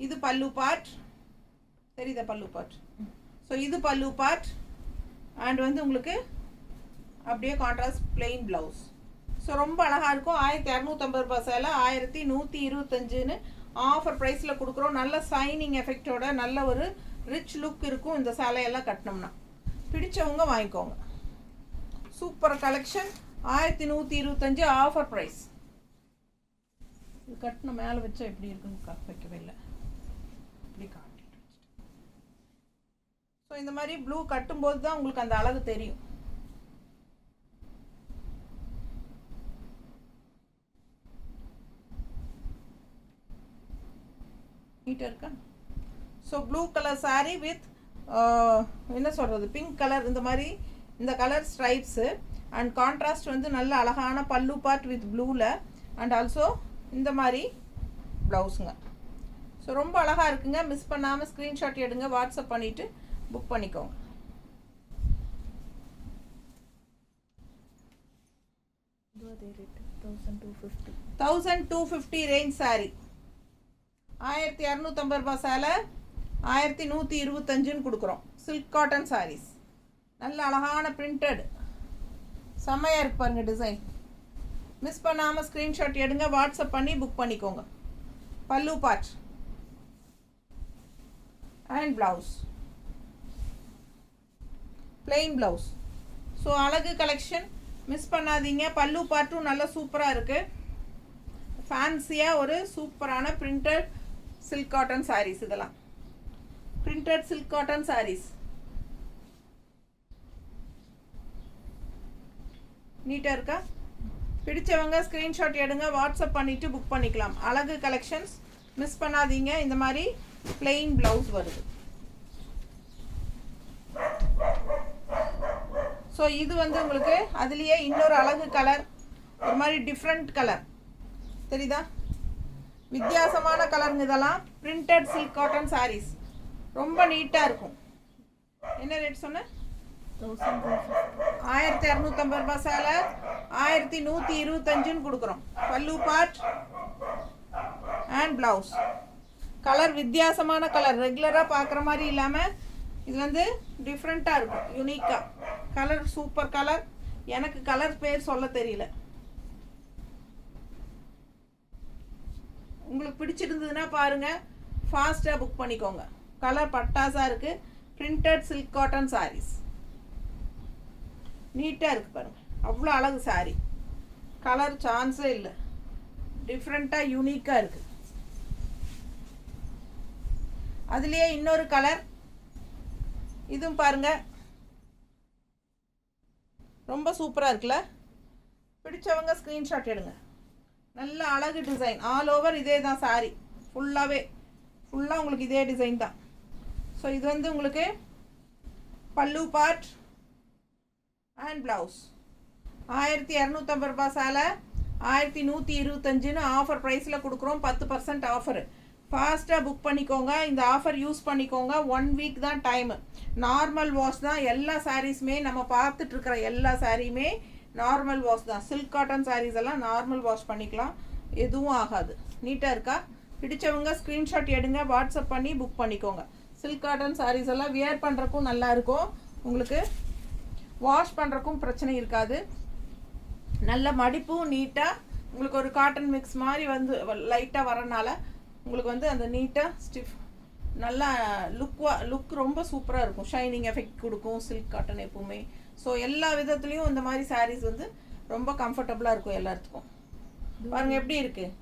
இது பல்லு பார்ட் தெரியுதா? பல்லு பார்ட். ஸோ இது பல்லு பார்ட் அண்ட் வந்து உங்களுக்கு அப்படியே கான்ட்ராஸ்ட் பிளெயின் ப்ளவுஸ். ஸோ ரொம்ப அழகாக இருக்கும். 1250 ரூபாய் சேலை 1125 ஆஃபர் ப்ரைஸில் கொடுக்குறோம். நல்ல சைனிங் எஃபெக்டோட நல்ல ஒரு ரிச் லுக் இருக்கும் இந்த சேலையெல்லாம் கட்டினோம்னா. பிடிச்சவங்க வாங்கிக்கோங்க. Super collection 1125 offer price. இது கட்டின மேலே வச்சா எப்படி இருக்குன்னு வைக்கவே இல்லை, இப்படி காட்டிட்டு வச்சுட்டு. ஸோ இந்த மாதிரி ப்ளூ கட்டும்போது தான் உங்களுக்கு அந்த அழகு தெரியும். நீட்டாக இருக்கா? So blue colour sari with என்ன சொல்கிறது, பிங்க் கலர் இந்த மாதிரி இந்த கலர் ஸ்ட்ரைப்ஸு அண்ட் கான்ட்ராஸ்ட் வந்து நல்ல அழகான பல்லு பார்ட் வித் ப்ளூவில் அண்ட் ஆல்சோ இந்த மாதிரி ப்ளவுஸுங்க. ஸோ ரொம்ப அழகாக இருக்குங்க. மிஸ் பண்ணாமல் ஸ்க்ரீன்ஷாட் எடுங்க, வாட்ஸ்அப் பண்ணிவிட்டு புக் பண்ணிக்கோங்க.
அதே ரேட் 1250.
1250 ரேஞ்ச் சாரீ 1250 ரூபாய் சேலை 1125 கொடுக்குறோம். சில்க் காட்டன் சாரீஸ் நல்ல அழகான பிரிண்டட் செம்மையாக இருக்கு பாருங்க டிசைன். மிஸ் பண்ணாமல் ஸ்க்ரீன்ஷாட் எடுங்க, வாட்ஸ்அப் பண்ணி புக் பண்ணிக்கோங்க. பல்லு part and blouse plain blouse. So அழகு கலெக்ஷன் மிஸ் பண்ணாதீங்க. பல்லு பார்ட்டும் நல்லா சூப்பராக இருக்குது. ஃபேன்சியாக ஒரு சூப்பரான பிரிண்டட் சில்க் காட்டன் சாரீஸ். இதெல்லாம் பிரிண்டட் சில்க் காட்டன் சாரீஸ் நீட்டாக இருக்கா? பிடிச்சவங்க ஸ்க்ரீன்ஷாட் எடுங்க, வாட்ஸ்அப் பண்ணிவிட்டு புக் பண்ணிக்கலாம். அழகு கலெக்ஷன்ஸ் மிஸ் பண்ணாதீங்க. இந்த மாதிரி பிளெயின் ப்ளவுஸ் வருது. ஸோ இது வந்து உங்களுக்கு அதுலேயே இன்னொரு அழகு கலர், ஒரு மாதிரி டிஃப்ரெண்ட் கலர் தெரியுதா? வித்தியாசமான கலருங்க. இதெல்லாம் பிரிண்டட் சில்க் காட்டன் சாரீஸ் ரொம்ப நீட்டாக இருக்கும். என்ன ரேட் சொன்னேன்? 1250 ரூபாய் சேலை 1125 கொடுக்குறோம். பல்லு பார்ட் அண்ட் ப்ளவுஸ். கலர் வித்தியாசமான கலர், ரெகுலராக பார்க்குற மாதிரி இல்லாமல் இது வந்து டிஃப்ரெண்ட்டாக இருக்கும், யூனிக்காக. Colour super colour. எனக்கு கலர் பேர் சொல்ல தெரியல. உங்களுக்கு பிடிச்சிருந்ததுன்னா பாருங்கள், ஃபாஸ்ட்டாக புக் பண்ணிக்கோங்க. கலர் பட்டாசாக இருக்குது. பிரிண்டட் சில்க் காட்டன் சாரீஸ் நீட்டாக இருக்குது பாருங்கள். அவ்வளோ அழகு சாரீ. கலர் சான்ஸே இல்லை, டிஃப்ரெண்ட்டாக யூனிக்காக இருக்குது. அதுலேயே இன்னொரு கலர் இதுவும் பாருங்கள், ரொம்ப சூப்பராக இருக்குல்ல? பிடிச்சவங்க ஸ்க்ரீன்ஷாட் எடுங்க. நல்ல அழகு டிசைன். ஆல் ஓவர் இதே தான் சாரி ஃபுல்லாகவே. ஃபுல்லாக உங்களுக்கு இதே டிசைன் தான். ஸோ இது வந்து உங்களுக்கு பல்லு பார்ட் அண்ட் ப்ளவுஸ். 1250 ரூபாய் சேலை 1125ன்னு ஆஃபர் ப்ரைஸில் கொடுக்குறோம். 10% ஆஃபரு. ஃபாஸ்ட்டாக புக் பண்ணிக்கோங்க. இந்த ஆஃபர் யூஸ் பண்ணிக்கோங்க. 1 வீக் தான் டைமு. நார்மல் வாஷ் தான் எல்லா சாரீஸுமே. நம்ம பார்த்துட்ருக்கிற எல்லா சாரியுமே நார்மல் வாஷ் தான். சில்க் காட்டன் சாரீஸ் எல்லாம் நார்மல் வாஷ் பண்ணிக்கலாம், எதுவும் ஆகாது. நீட்டாக இருக்கா? பிடிச்சவங்க ஸ்க்ரீன்ஷாட் எடுங்க, வாட்ஸ்அப் பண்ணி புக் பண்ணிக்கோங்க. சில்க் காட்டன் சாரீஸ் எல்லாம் வியர் பண்ணுறக்கும் நல்லா இருக்கும். உங்களுக்கு வாஷ் பண்ணுறக்கும் பிரச்சனை இருக்காது. நல்ல மடிப்பும் நீட்டாக உங்களுக்கு ஒரு காட்டன் மிக்ஸ் மாதிரி வந்து லைட்டாக வரனால உங்களுக்கு வந்து அந்த நீட்டாக ஸ்டிஃப் நல்லா லுக் ரொம்ப சூப்பராக இருக்கும். ஷைனிங் எஃபெக்ட் கொடுக்கும் சில்க் காட்டன் எப்பவுமே. ஸோ எல்லா விதத்துலேயும் இந்த மாதிரி சாரீஸ் வந்து ரொம்ப கம்ஃபர்டபுளாக இருக்கும் எல்லாத்துக்கும். பாருங்கள் எப்படி இருக்குது.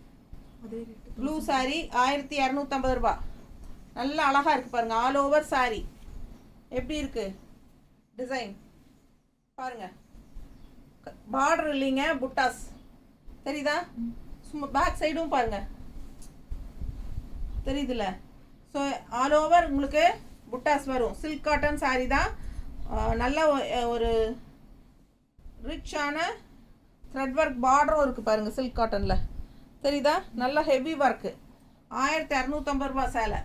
ப்ளூ சாரீ 1250 ரூபா. நல்லா அழகாக இருக்குது பாருங்கள். ஆல் ஓவர் சாரீ எப்படி இருக்குது டிசைன் பாருங்கள். பார்டர் இல்லைங்க, புட்டாஸ் தெரியுதா? சும்மா பேக் சைடும் பாருங்கள், தெரியுதுல்ல? ஸோ ஆல் ஓவர் உங்களுக்கு புட்டாஸ் வரும். சில்க் காட்டன் சாரீ தான். நல்ல ஒரு ரிச்சான த்ரெட் ஒர்க் பார்டரும் இருக்குது பாருங்கள் சில்க் காட்டனில், தெரியுதா? நல்ல ஹெவி ஒர்க்கு. 1250 ரூபா சேலை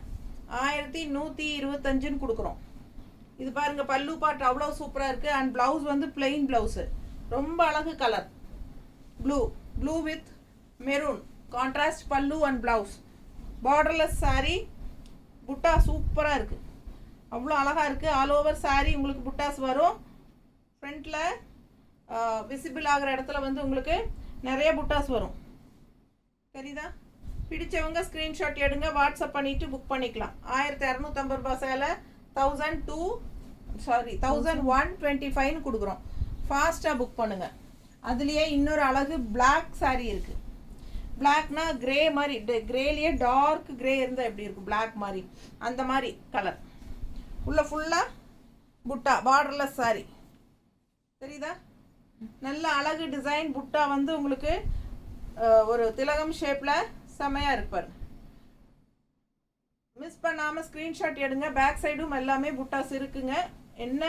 1125ன்னு கொடுக்குறோம். இது பாருங்கள் பல்லு பார்ட் அவ்வளோ சூப்பராக இருக்குது. அண்ட் ப்ளவுஸ் வந்து பிளெயின் ப்ளவுஸு, ரொம்ப அழகு colour. Blue with maroon contrast pallu and blouse. Borderless sari. புட்டா சூப்பராக இருக்குது, அவ்வளோ அழகாக இருக்குது. ஆல் ஓவர் சாரீ உங்களுக்கு புட்டாஸ் வரும். ஃப்ரண்ட்டில் விசிபிள் ஆகிற இடத்துல வந்து உங்களுக்கு நிறைய புட்டாஸ் வரும், தெரியுதா? பிடிச்சவங்க ஸ்க்ரீன்ஷாட் எடுங்க, வாட்ஸ்அப் பண்ணிவிட்டு புக் பண்ணிக்கலாம். 1250 ரூபா சேலை 1125ன்னு கொடுக்குறோம். ஃபாஸ்ட்டாக புக் பண்ணுங்கள். அதுலேயே இன்னொரு அழகு பிளாக் சாரீ இருக்குது. பிளாக்னா கிரே மாதிரி, கிரேலேயே டார்க் கிரே இருந்தால் எப்படி இருக்கும், பிளாக் மாதிரி அந்த மாதிரி கலர். உள்ள ஃபுல்லாக புட்டா பார்டர்லெஸ் சாரீ, தெரியுதா? நல்ல அழகு டிசைன். புட்டா வந்து உங்களுக்கு ஒரு திலகம் ஷேப்பில் செமையாக இருப்பார். மிஸ் பண்ணாமல் ஸ்க்ரீன்ஷாட் எடுங்க. பேக் சைடும் எல்லாமே புட்டாஸ் இருக்குங்க. என்ன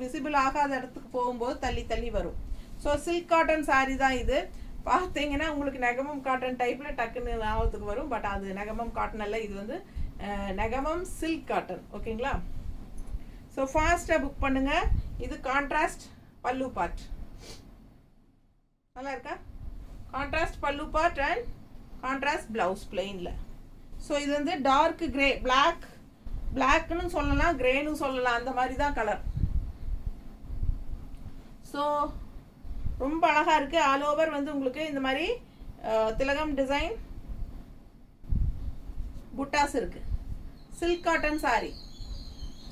விசிபிள் ஆகாத இடத்துக்கு போகும்போது தள்ளி தள்ளி வரும். ஸோ சில்க் காட்டன் சாரீ தான் இது. பார்த்தீங்கன்னா உங்களுக்கு நெகமம் காட்டன் டைப்பில் டக்குன்னு ஞாபகத்துக்கு வரும். பட் அது நெகமம் காட்டன் அல்ல, இது வந்து நெகமம் சில்க் காட்டன். ஓகேங்களா? ஸோ ஃபாஸ்ட்டாக புக் பண்ணுங்கள். இது கான்ட்ராஸ்ட் பல்லு பார்ட். நல்லா இருக்கா? Contrast pallu part and contrast blouse பிளெயினில். ஸோ இது வந்து டார்க் கிரே, பிளாக்னு சொல்லலாம், கிரேன்னு சொல்லலாம், அந்த மாதிரி தான் கலர். ஸோ ரொம்ப அழகாக இருக்குது. ஆல் ஓவர் வந்து உங்களுக்கு இந்த மாதிரி திலகம் டிசைன் புட்டாஸ் இருக்குது. Silk cotton sari.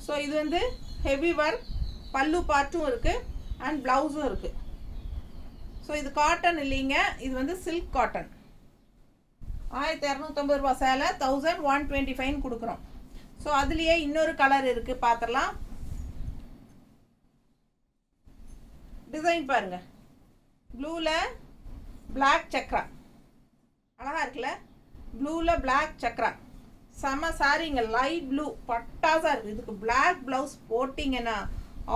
ஸோ இது வந்து ஹெவி ஒர்க், பல்லு பார்ட்டும் இருக்குது அண்ட் ப்ளவுஸும் இருக்குது. ஸோ இது காட்டன் இல்லைங்க, இது வந்து சில்க் காட்டன். 1250 ரூபா சேலை 1125 கொடுக்குறோம். ஸோ அதுலேயே இன்னொரு கலர் இருக்குது, பார்த்துடலாம். டிசைன் பாருங்கள். ப்ளூவில் பிளாக் சக்ரா அழகாக இருக்குல்ல? ப்ளூவில் பிளாக் சக்ரா செம சாரீங்க. லைட் ப்ளூ பட்டாசாக இருக்குது. இதுக்கு பிளாக் ப்ளவுஸ் போட்டிங்கன்னா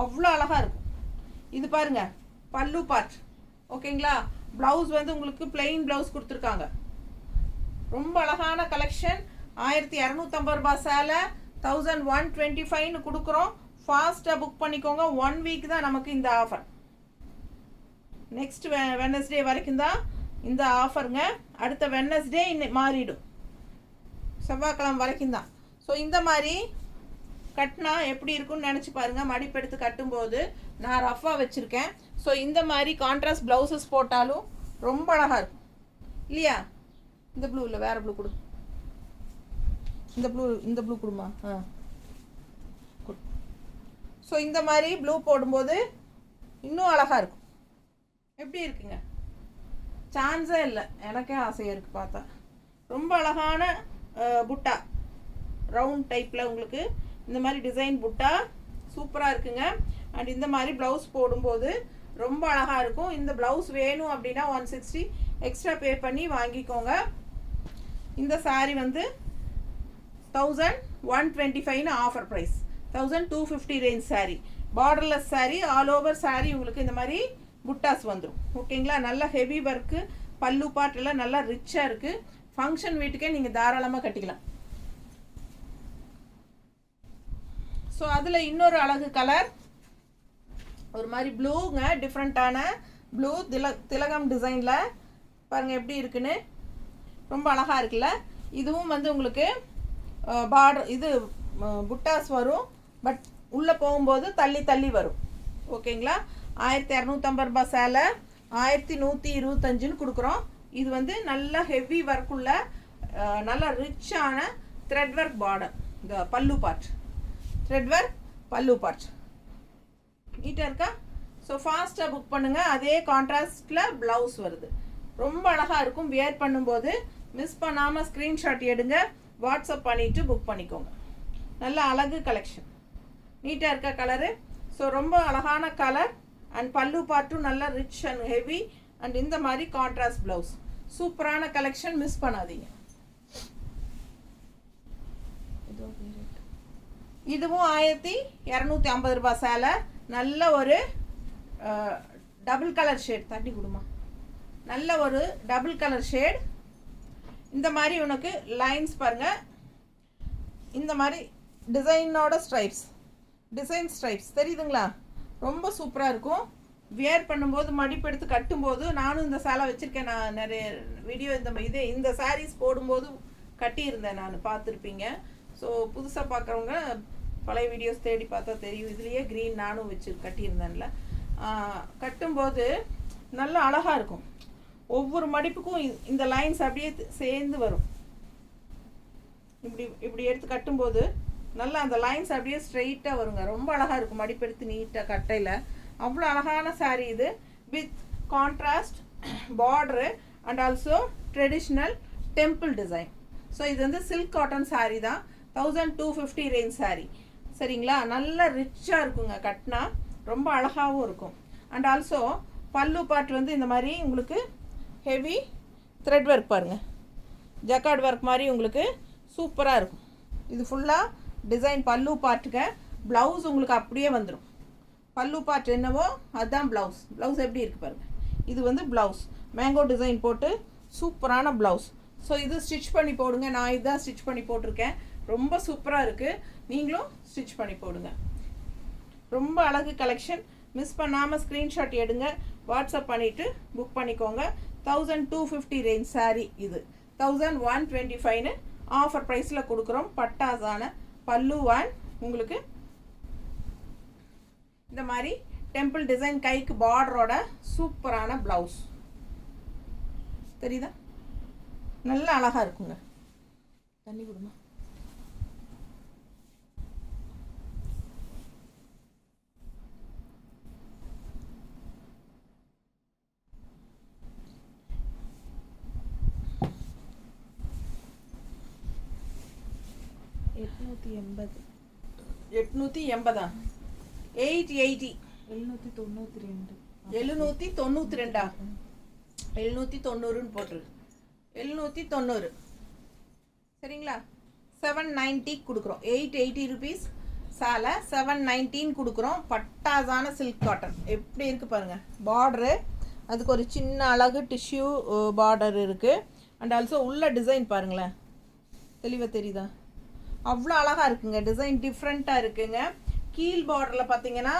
அவ்வளோ அழகாக இருக்கும். இது பாருங்கள் பல்லு பார்ட். ஓகேங்களா? ப்ளவுஸ் வந்து உங்களுக்கு பிளெயின் ப்ளவுஸ் கொடுத்துருக்காங்க. ரொம்ப அழகான கலெக்ஷன். 1250 ரூபா சேலை 1125ன்னு கொடுக்குறோம். ஃபாஸ்ட்டாக புக் பண்ணிக்கோங்க. 1 வீக் தான் நமக்கு இந்த ஆஃபர். நெக்ஸ்ட் வெட்னஸ்டே வரைக்கும் தான் இந்த ஆஃபருங்க. அடுத்த வெட்னஸ்டே மாறிடும், செவ்வாய்க்கிழமை வரைக்கும் தான். ஸோ இந்த மாதிரி கட்டினா எப்படி இருக்குன்னு நினச்சி பாருங்கள். மடிப்பெடுத்து கட்டும்போது நான் ரஃபாக வச்சுருக்கேன். ஸோ இந்த மாதிரி கான்ட்ராஸ்ட் ப்ளவுசஸ் போட்டாலும் ரொம்ப அழகாக இருக்கும் இல்லையா? இந்த ப்ளூ இல்லை, வேறு ப்ளூ கொடு. இந்த ப்ளூ கொடுமா. ஸோ இந்த மாதிரி ப்ளூ போடும்போது இன்னும் அழகாக இருக்கும். எப்படி இருக்குங்க? சான்ஸே இல்லை, எனக்கே ஆசையாக இருக்குது பார்த்தா. ரொம்ப அழகான புட்டா ரவுண்ட் டைப்பில் உங்களுக்கு இந்த மாதிரி டிசைன் புட்டா சூப்பராக இருக்குங்க. அண்ட் இந்த மாதிரி ப்ளவுஸ் போடும்போது ரொம்ப அழகாக இருக்கும். இந்த ப்ளவுஸ் வேணும் அப்படின்னா 160 எக்ஸ்ட்ரா பே பண்ணி வாங்கிக்கோங்க. இந்த சாரீ வந்து 1125 offer price. 1250 range saree, borderless saree, all over saree உங்களுக்கு இந்த மாதிரி புட்டாஸ் வந்துடும். ஓகேங்களா? நல்ல ஹெவி ஒர்க்கு, பல்லு பார்ட் எல்லாம் நல்லா ரிச்சாக இருக்குது. ஃபங்க்ஷன் வீட்டுக்கே நீங்கள் தாராளமாக கட்டிக்கலாம். ஸோ அதில் இன்னொரு அழகு கலர் ஒரு மாதிரி ப்ளூங்க, டிஃப்ரெண்ட்டான ப்ளூ திலகம் டிசைனில் பாருங்கள் எப்படி இருக்குன்னு, ரொம்ப அழகாக இருக்குல்ல. இதுவும் வந்து உங்களுக்கு பார்டர் இது புட்டாஸ் வரும், பட் உள்ளே போகும்போது தள்ளி தள்ளி வரும். ஓகேங்களா? 1250 ரூபாய் சேலை 1125ன்னு கொடுக்குறோம். இது வந்து நல்ல ஹெவி ஒர்க்குள்ள நல்ல ரிச்சான த்ரெட் ஒர்க் பார்டர். இந்த பல்லு பார்ட் த்ரெட் ஒர்க் பல்லு பார்ட் நீட்டாக இருக்கா? ஸோ ஃபாஸ்ட்டாக புக் பண்ணுங்கள். அதே கான்ட்ராஸ்டில் ப்ளவுஸ் வருது, ரொம்ப அழகாக இருக்கும். வியர் பண்ணும்போது மிஸ் பண்ணாமல் ஸ்க்ரீன்ஷாட் எடுங்க, வாட்ஸ்அப் பண்ணிவிட்டு புக் பண்ணிக்கோங்க. நல்ல அழகு கலெக்ஷன், நீட்டாக இருக்க கலரு. ஸோ ரொம்ப அழகான கலர் அண்ட் பல்லு பார்ட்டும் நல்ல ரிச் அண்ட் ஹெவி அண்ட் இந்த மாதிரி கான்ட்ராஸ்ட் ப்ளவுஸ். சூப்பரான கலெக்ஷன், மிஸ் பண்ணாதீங்க. இதுவும் 1250 ரூபாய் சேலை. நல்ல ஒரு டபுள் கலர் ஷேட், தட்டி கொடுமா, நல்ல ஒரு டபுள் கலர் ஷேட். இந்த மாதிரி உனக்கு லைன்ஸ் பாருங்கள், இந்த மாதிரி டிசைனோட ஸ்ட்ரைப்ஸ், டிசைன் ஸ்ட்ரைப்ஸ் தெரியுதுங்களா? ரொம்ப சூப்பராக இருக்கும். வியர் பண்ணும்போது மடிப்பு எடுத்து கட்டும்போது, நானும் இந்த சேலை வச்சுருக்கேன். நான் நிறைய வீடியோ இந்த சாரீஸ் போடும்போது கட்டியிருந்தேன், நான் பார்த்துருப்பீங்க. ஸோ புதுசாக பார்க்குறவங்க பழைய வீடியோஸ் தேடி பார்த்தா தெரியும். இதுலேயே க்ரீன் நானும் வச்சு கட்டியிருந்தேன்ல. கட்டும்போது நல்லா அழகாக இருக்கும். ஒவ்வொரு மடிப்புக்கும் இந்த லைன்ஸ் அப்படியே சேர்ந்து வரும். இப்படி எடுத்து கட்டும்போது நல்லா அந்த லைன்ஸ் அப்படியே ஸ்ட்ரெயிட்டாக வருங்க. ரொம்ப அழகாக இருக்கும் மடிப்பு எடுத்து நீட்டாக கட்டையில். அவ்வளோ அழகான சாரீ இது, with contrast border and also traditional temple design. So இது வந்து சில்க் காட்டன் சாரீ தான். 1250 ரேஞ்ச் சாரீ. சரிங்களா? நல்ல ரிச்சாக இருக்குங்க, கட்டினா ரொம்ப அழகாகவும் இருக்கும். அண்ட் ஆல்சோ பல்லு பார்ட் வந்து இந்த மாதிரி உங்களுக்கு ஹெவி த்ரெட் ஒர்க் பாருங்கள், ஜக்கார்ட் ஒர்க் மாதிரி உங்களுக்கு சூப்பராக இருக்கும். இது ஃபுல்லாக டிசைன் பல்லு பார்ட்டுக்கு. ப்ளவுஸ் உங்களுக்கு அப்படியே வந்துடும். பல்லு பார்ட் என்னவோ அதுதான் ப்ளவுஸ். ப்ளவுஸ் எப்படி இருக்குது பாருங்கள். இது வந்து ப்ளவுஸ் மேங்கோ டிசைன் போட்டு சூப்பரான ப்ளவுஸ். ஸோ இது ஸ்டிச் பண்ணி போடுங்க. நான் இதுதான் ஸ்டிச் பண்ணி போட்டிருக்கேன். ரொம்ப சூப்பராக இருக்குது. நீங்களும் ஸ்டிச் பண்ணி போடுங்க. ரொம்ப அழகு கலெக்ஷன். மிஸ் பண்ணாமல் ஸ்க்ரீன்ஷாட் எடுங்க, வாட்ஸ்அப் பண்ணிவிட்டு புக் பண்ணிக்கோங்க. 1250 ரேஞ்ச் சாரீ இது 1125ன்னு ஆஃபர் ப்ரைஸில் கொடுக்குறோம். பட்டாசான பல்லு ஒன் உங்களுக்கு இந்த மாதிரி டெம்பிள் டிசைன் கைக்கு பார்டரோட சூப்பரான ப்ளவுஸ் தெரியுதா? நல்ல அழகாக இருக்குங்க. தண்ணி கொடுமா.
$880.
880 880
792.
792 790ன்னு போட்டுரு. 790 சரிங்களா? 790 கொடுக்குறோம். 880 ருபீஸ் சாலை 719 கொடுக்குறோம். பட்டாசான சில்க் காட்டன் எப்படி இருக்குது பாருங்கள். பார்டரு அதுக்கு ஒரு சின்ன அழகு டிஷ்யூ பார்டர் இருக்குது. அண்ட் ஆல்சோ உள்ள டிசைன் பாருங்களேன், தெளிவாக தெரியுதா? அவ்வளோ அழகாக இருக்குங்க. டிசைன் டிஃப்ரெண்ட்டாக இருக்குங்க. கீழ் பார்டரில் பார்த்தீங்கன்னா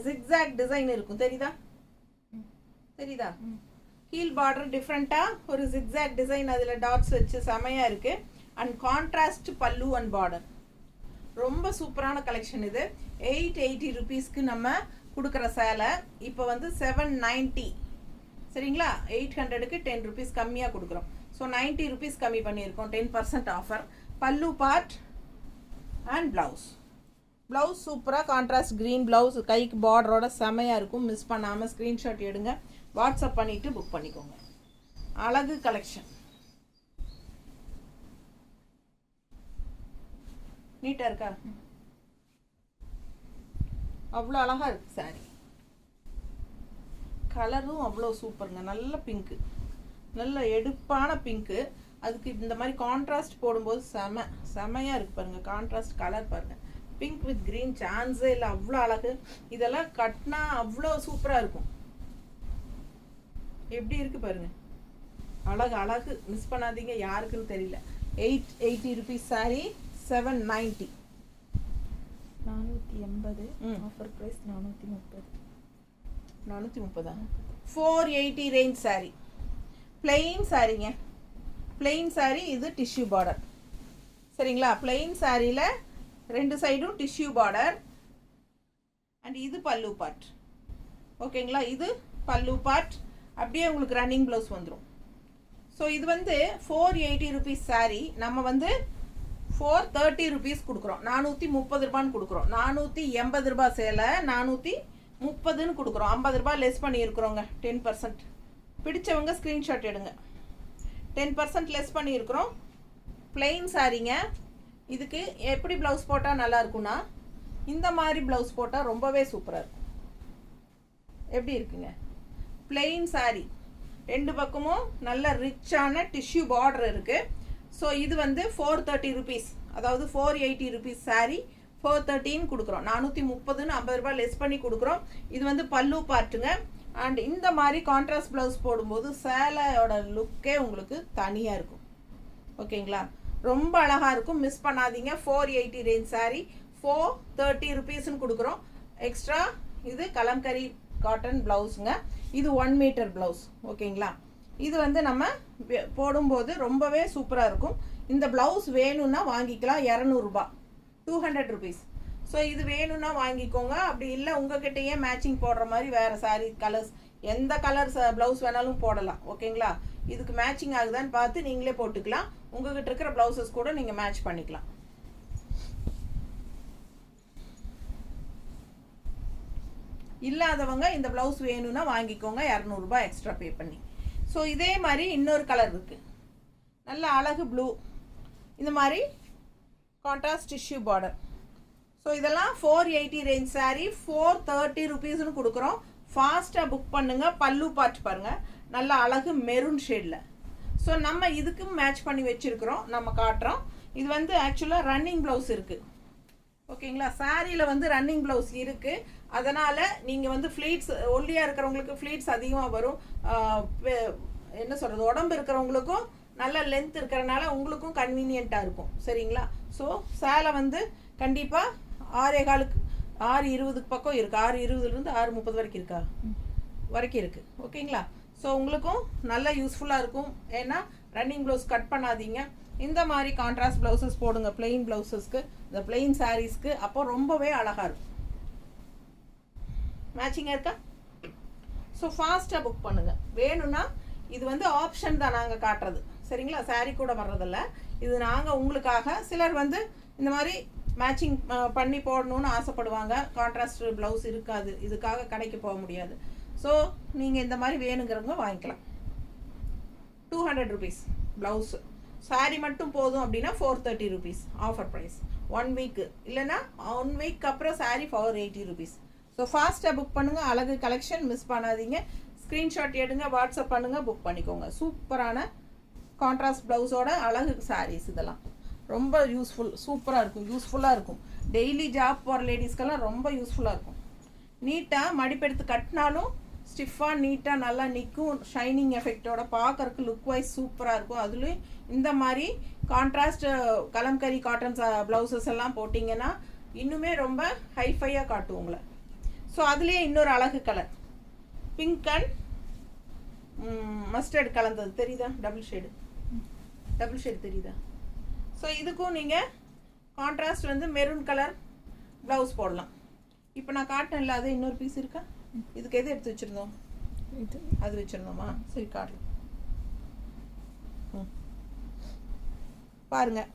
ஜிக்ஸாக் டிசைன் இருக்கும், தெரியுதா? தெரியுதா? கீழ் பார்டர் டிஃப்ரெண்ட்டாக ஒரு ஜிக்ஸாக் டிசைன், அதில் டாட்ஸ் வச்சு செமையாக இருக்குது. And contrast pallu and border ரொம்ப சூப்பரான கலெக்ஷன் இது. 880 ருபீஸ்க்கு நம்ம கொடுக்குற சேலை இப்போ வந்து 790 சரிங்களா? 800க்கு 10 ருபீஸ் கம்மியாக கொடுக்குறோம். ஸோ 90 ருபீஸ் கம்மி பண்ணியிருக்கோம், 10% ஆஃபர். பல்லு பார்ட் அண்ட் ப்ளவுஸ். ப்ளவுஸ் சூப்பராக கான்ட்ராஸ்ட் க்ரீன் ப்ளவுஸ், கைக்கு பார்டரோட செமையாக இருக்கும். மிஸ் பண்ணாமல் ஸ்க்ரீன்ஷாட் எடுங்க, வாட்ஸ்அப் பண்ணிவிட்டு புக் பண்ணிக்கோங்க. அழகு கலெக்ஷன், நீட்டாக இருக்கா? அவ்வளோ அழகாக இருக்குது சாரி. கலரும் அவ்வளோ சூப்பருங்க. நல்ல பிங்க்கு, நல்ல எடுப்பான பிங்க்கு. அதுக்கு இந்த மாதிரி கான்ட்ராஸ்ட் போடும்போது செமையாக இருக்குது பாருங்கள். கான்ட்ராஸ்ட் கலர் பாருங்கள். பிங்க் வித் க்ரீன் சான்ஸே இல்லை, அவ்வளோ அழகு. இதெல்லாம் கட்டினா அவ்வளோ சூப்பராக இருக்கும். எப்படி இருக்குது பாருங்கள், அழகு அழகு. மிஸ் பண்ணாதீங்க, யாருக்குன்னு தெரியல. 880 rupees saree, 790.
480. Offer price 430.
430. 480 range saree. Plain சாரீங்க. Plain saree. இது டிஷ்யூ பார்டர். சரிங்களா? பிளெயின் சாரியில் 2 சைடும் டிஷ்யூ பார்டர். அண்ட் இது பல்லு பார்ட். ஓகேங்களா? இது பல்லு பார்ட். அப்படியே உங்களுக்கு ரன்னிங் ப்ளவுஸ் வந்துடும். ஸோ இது வந்து 480 rupees saree. நம்ம வந்து 430 rupees கொடுக்குறோம். 430 ரூபான்னு கொடுக்குறோம். 480 ரூபாய் சேலை 430ன்னு கொடுக்குறோம். 50 ரூபாய் லெஸ் பண்ணியிருக்கிறோங்க. 10%. பிடிச்சவங்க ஸ்க்ரீன்ஷாட் எடுங்க. 10% லெஸ் பண்ணியிருக்கிறோம். பிளெயின் சாரீங்க. இதுக்கு எப்படி ப்ளவுஸ் போட்டால் நல்லா இருக்குன்னா, இந்த மாதிரி ப்ளவுஸ் போட்டால் ரொம்பவே சூப்பராக இருக்கும். எப்படி இருக்குங்க? Plain saree. 2 பக்கமும் நல்ல ரிச்சான டிஷ்யூ பார்டர் இருக்குது. ஸோ இது வந்து 430 rupees, அதாவது 480 rupees saree 430ன்னு கொடுக்குறோம். 430ன்னு 50 ரூபாய் லெஸ் பண்ணி கொடுக்குறோம். இது வந்து பல்லு பார்ட்டுங்க. அண்ட் இந்த மாதிரி கான்ட்ராஸ்ட் ப்ளவுஸ் போடும்போது சேலையோட லுக்கே உங்களுக்கு தனியாக இருக்கும். ஓகேங்களா? ரொம்ப அழகாக இருக்கும். மிஸ் பண்ணாதீங்க. 480 ரேஞ்ச் saree 430 rupeesன்னு கொடுக்குறோம். எக்ஸ்ட்ரா இது கலம்கரி காட்டன் ப்ளவுஸுங்க. இது 1 மீட்டர் ப்ளவுஸ். ஓகேங்களா? இது வந்து நம்ம போடும்போது ரொம்பவே சூப்பராக இருக்கும். இந்த ப்ளவுஸ் வேணும்னா வாங்கிக்கலாம். 200 ரூபாய், 200 rupees. ஸோ இது வேணும்னா வாங்கிக்கோங்க. அப்படி இல்லை உங்ககிட்டயே மேட்சிங் போடுற மாதிரி வேறு சாரீ கலர்ஸ், எந்த கலர்ஸ் ப்ளவுஸ் வேணாலும் போடலாம். ஓகேங்களா? இதுக்கு மேட்சிங் ஆகுதான்னு பார்த்து நீங்களே போட்டுக்கலாம். உங்ககிட்ட இருக்கிற ப்ளவுசஸ் கூட நீங்கள் மேட்ச் பண்ணிக்கலாம். இல்லாதவங்க இந்த ப்ளவுஸ் வேணும்னா வாங்கிக்கோங்க. 200 ரூபாய் எக்ஸ்ட்ரா பே பண்ணி. ஸோ இதே மாதிரி இன்னொரு கலர் இருக்குது. நல்ல அழகு ப்ளூ. இந்த மாதிரி கான்ட்ராஸ்ட் டிஷ்யூ பார்டர். ஸோ இதெல்லாம் 480 ரேஞ்ச் saree 430 rupeesன்னு கொடுக்குறோம். ஃபாஸ்ட்டாக புக் பண்ணுங்கள். பல்லு பார்ட் பாருங்கள், நல்ல அழகு மெரூன் ஷேடில். ஸோ நம்ம இதுக்கும் மேட்ச் பண்ணி வச்சுருக்கிறோம், நம்ம காட்டுறோம். இது வந்து ஆக்சுவலாக ரன்னிங் ப்ளவுஸ் இருக்குது. ஓகேங்களா? சாரியில் வந்து ரன்னிங் ப்ளவுஸ் இருக்குது. அதனால் நீங்கள் வந்து ஃப்ளீட்ஸ், ஒல்லியாக இருக்கிறவங்களுக்கு ஃப்ளீட்ஸ் அதிகமாக வரும். என்ன சொல்கிறது, உடம்பு இருக்கிறவங்களுக்கும் நல்ல லென்த் இருக்கிறனால உங்களுக்கும் கன்வீனியண்ட்டாக இருக்கும். சரிங்களா? ஸோ சேலை வந்து கண்டிப்பாக 6:15 6:20 பக்கம் இருக்குது. 6:20லேருந்து 6:30 வரைக்கும் இருக்கா வரைக்கும் இருக்குது. ஓகேங்களா? ஸோ உங்களுக்கும் நல்ல யூஸ்ஃபுல்லாக இருக்கும். ஏன்னா ரன்னிங் ப்ளவுஸ் கட் பண்ணாதீங்க. இந்த மாதிரி கான்ட்ராஸ்ட் ப்ளவுசஸ் போடுங்க. பிளெயின் ப்ளவுசஸ்க்கு, இந்த பிளெயின் சாரீஸ்க்கு. அப்போ ரொம்பவே அழகாக இருக்கும். மேட்சிங்காக இருக்கா? ஸோ ஃபாஸ்ட்டாக புக் பண்ணுங்கள். வேணும்னா இது வந்து ஆப்ஷன் தான் நாங்கள் காட்டுறது. சரிங்களா? saree கூட வர்றதில்ல. இது நாங்கள் உங்களுக்காக. சிலர் வந்து இந்த மாதிரி மேட்சிங் பண்ணி போடணும்னு ஆசைப்படுவாங்க. கான்ட்ராஸ்ட் ப்ளவுஸ் இருக்காது, இதுக்காக கடைக்கு போக முடியாது. ஸோ நீங்கள் இந்த மாதிரி வேணுங்கிறவங்க வாங்கிக்கலாம். 200 rupees ப்ளவுஸு. saree மட்டும் போதும் அப்படின்னா 430 rupees ஆஃபர் ப்ரைஸ். 1 week இல்லைன்னா 1 week அப்புறம் saree 480 rupees. ஸோ ஃபாஸ்ட்டாக புக் பண்ணுங்கள். அழகு கலெக்ஷன் மிஸ் பண்ணாதீங்க. ஸ்க்ரீன்ஷாட் எடுங்க, வாட்ஸ்அப் பண்ணுங்கள், புக் பண்ணிக்கோங்க. சூப்பரான கான்ட்ராஸ்ட் ப்ளவுஸோட அழகு சாரீஸ் இதெல்லாம் ரொம்ப சூப்பராக இருக்கும். யூஸ்ஃபுல்லாக இருக்கும். டெய்லி ஜாப் போகிற லேடிஸ்க்கெல்லாம் ரொம்ப யூஸ்ஃபுல்லாக இருக்கும். நீட்டாக மடிப்பெடுத்து கட்டினாலும் ஸ்டிஃபாக நீட்டாக நல்லா நிற்கும். ஷைனிங் எஃபெக்டோட பார்க்கறக்கு லுக் வைஸ் சூப்பராக இருக்கும். அதுலேயும் இந்த மாதிரி கான்ட்ராஸ்ட் கலம்கரி காட்டன் ப்ளவுசஸ் எல்லாம் போட்டிங்கன்னா இன்னுமே ரொம்ப ஹைஃபையாக காட்டும் உங்களை. ஸோ அதுலேயே இன்னொரு அழகு கலர் பிங்க் அண்ட் மஸ்டர்ட் கலந்தது தெரியுதா? டபுள் ஷேடு தெரியுதா? ஸோ இதுக்கும் நீங்கள் கான்ட்ராஸ்ட் வந்து மெரூன் கலர் ப்ளவுஸ் போடலாம். இப்போ நான் காட்டன் இல்லாத இன்னொரு பீஸ் இருக்கா? இதுக்கு எது எடுத்து வச்சுருந்தோம்? அது வச்சுருந்தோமா? சரி காட்டலாம். பாருங்கள்,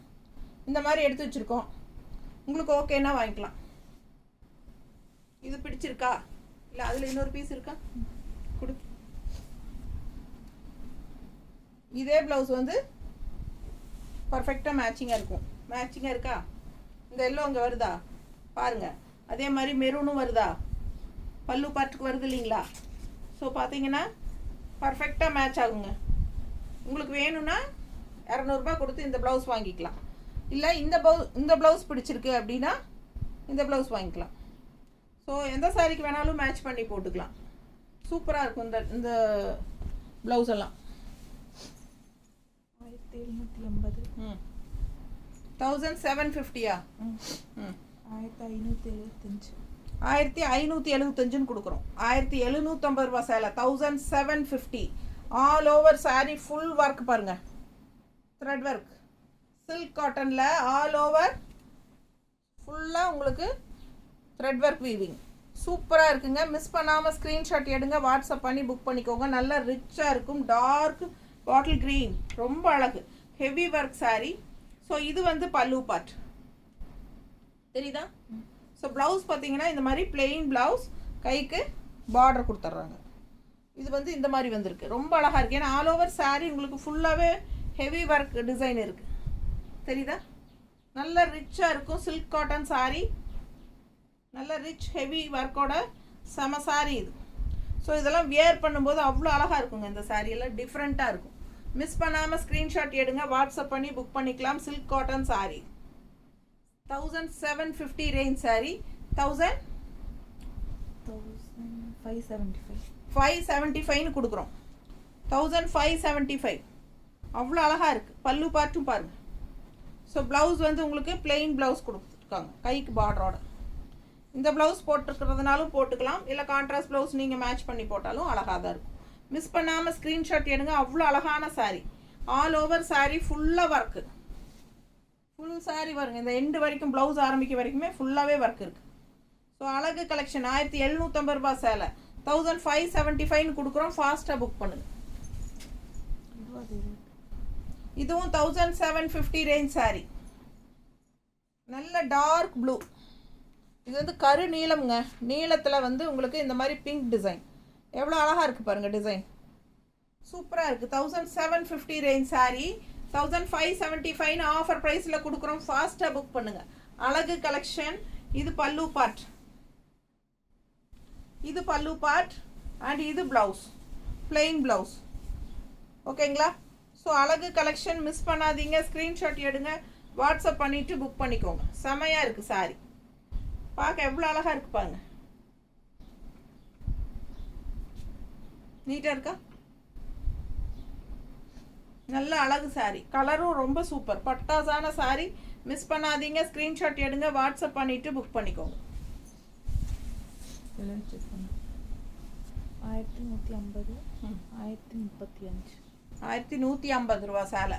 இந்த மாதிரி எடுத்து வச்சுருக்கோம். உங்களுக்கு ஓகேன்னா வாங்கிக்கலாம். இது பிடிச்சிருக்கா? இல்லை அதில் இன்னொரு பீஸ் இருக்கா? கொடு. இதே ப்ளவுஸ் வந்து பர்ஃபெக்டாக மேட்சிங்காக இருக்கும். மேட்சிங்காக இருக்கா? இந்த எல்லோ அங்கே வருதா பாருங்கள். அதே மாதிரி மெரூனும் வருதா? பல்லு பார்ட்டுக்கு வருது இல்லைங்களா? ஸோ பார்த்தீங்கன்னா பர்ஃபெக்டாக மேட்ச் ஆகுங்க. உங்களுக்கு வேணும்னா 200 ரூபாய் கொடுத்து இந்த ப்ளவுஸ் வாங்கிக்கலாம். இல்லை இந்த ப்ளவுஸ் பிடிச்சிருக்கு அப்படின்னா இந்த ப்ளவுஸ் வாங்கிக்கலாம். ஸோ எந்த சாரிக்கு வேணாலும் மேட்ச் பண்ணி போட்டுக்கலாம். சூப்பராக இருக்கும் இந்த ப்ளவுஸ் எல்லாம்.
1780.
1750யா?
1575.
1575ன்னு கொடுக்குறோம். 1750 ரூபா சேலை. 1750. All over sorry full work பாருங்க, த்ரெட் ஒர்க், சில்க் காட்டனில் ஆல் ஓவர் ஃபுல்லாக உங்களுக்கு த்ரெட் ஒர்க் வீவிங். சூப்பராக இருக்குங்க. மிஸ் பண்ணாமல் ஸ்க்ரீன்ஷாட் எடுங்க, வாட்ஸ்அப் பண்ணி புக் பண்ணிக்கோங்க. நல்லா ரிச்சாக இருக்கும். டார்க் பாட்டில் க்ரீன், ரொம்ப அழகு, ஹெவி ஒர்க் சாரி. ஸோ இது வந்து பல்லு பார்ட் தெரியுதா? ஸோ ப்ளவுஸ் பார்த்தீங்கன்னா இந்த மாதிரி பிளெயின் ப்ளவுஸ், கைக்கு பார்டர் கொடுத்துட்றாங்க. இது வந்து இந்த மாதிரி வந்திருக்கு, ரொம்ப அழகாக இருக்குது. ஏன்னா ஆல் ஓவர் சாரீ உங்களுக்கு ஃபுல்லாகவே ஹெவி ஒர்க் டிசைன் இருக்குது, தெரியுதா? நல்ல ரிச்சாக இருக்கும். சில்க் காட்டன் சாரீ, நல்ல ரிச் ஹெவி ஒர்க்கோட செம சாரீ இது. ஸோ இதெல்லாம் வியர் பண்ணும்போது அவ்வளோ அழகாக இருக்குங்க. இந்த சாரியெல்லாம் டிஃப்ரெண்ட்டாக இருக்கும். மிஸ் பண்ணாமல் ஸ்க்ரீன்ஷாட் எடுங்க, வாட்ஸ்அப் பண்ணி புக் பண்ணிக்கலாம். Silk cotton sari 1750 range sari. 1575ன்னு கொடுக்குறோம். 1575 அவ்வளோ அழகாக இருக்குது. பல்லு பார்ட்டும் பாருங்கள். ஸோ ப்ளவுஸ் வந்து உங்களுக்கு பிளெயின் ப்ளவுஸ் கொடுத்துருக்காங்க, கைக்கு பார்டரோட. இந்த ப்ளவுஸ் போட்டுருக்கிறதுனாலும் போட்டுக்கலாம், இல்லை கான்ட்ராஸ்ட் ப்ளவுஸ் நீங்கள் மேட்ச் பண்ணி போட்டாலும் அழகாக தான் இருக்கும். மிஸ் பண்ணாமல் ஸ்க்ரீன்ஷாட் எடுங்க. அவ்வளோ அழகான சாரீ. ஆல் ஓவர் சாரீ ஃபுல்லாக ஒர்க்கு, ஃபுல் சாரீ வருங்க. இந்த எண்டு வரைக்கும் ப்ளவுஸ் ஆரம்பிக்க வரைக்குமே ஃபுல்லாகவே ஒர்க் இருக்குது. ஸோ அழகு கலெக்ஷன். 1750 ரூபா சேலை. 1575ன்னு கொடுக்குறோம். ஃபாஸ்ட்டாக புக் பண்ணுங்க. இதுவும் 1750 ரேஞ்ச் சாரீ. நல்ல டார்க் ப்ளூ. இது வந்து கரு நீளம்ங்க. நீளத்தில் வந்து உங்களுக்கு இந்த மாதிரி பிங்க் டிசைன் எவ்வளோ அழகாக இருக்குது பாருங்கள். டிசைன் சூப்பராக இருக்குது. 1750 ரேஞ்ச் சாரீ. 1575 ஆஃபர் ப்ரைஸில் கொடுக்குறோம். ஃபாஸ்ட்டாக புக் பண்ணுங்கள். அழகு கலெக்ஷன். இது பல்லு பார்ட், இது பல்லு பார்ட் அண்ட் இது ப்ளவுஸ், பிளெயின் ப்ளவுஸ். ஓகேங்களா? ஸோ அழகு கலெக்ஷன் மிஸ் பண்ணாதீங்க. ஸ்க்ரீன்ஷாட் எடுங்க, வாட்ஸ்அப் பண்ணிவிட்டு புக் பண்ணிக்கோங்க. செமையாக இருக்குது சாரீ. பார்க்க எவ்வளோ அழகாக இருக்குது பாருங்க. நீட்டாக இருக்கா? நல்ல அழகு சாரீ. கலரும் ரொம்ப சூப்பர், பட்டாசான சாரீ. மிஸ் பண்ணாதீங்க. ஸ்க்ரீன்ஷாட் எடுங்க, வாட்ஸ்அப் பண்ணிவிட்டு புக் பண்ணிக்கோங்க.
1150. 1035.
1150 ரூபா சேலை.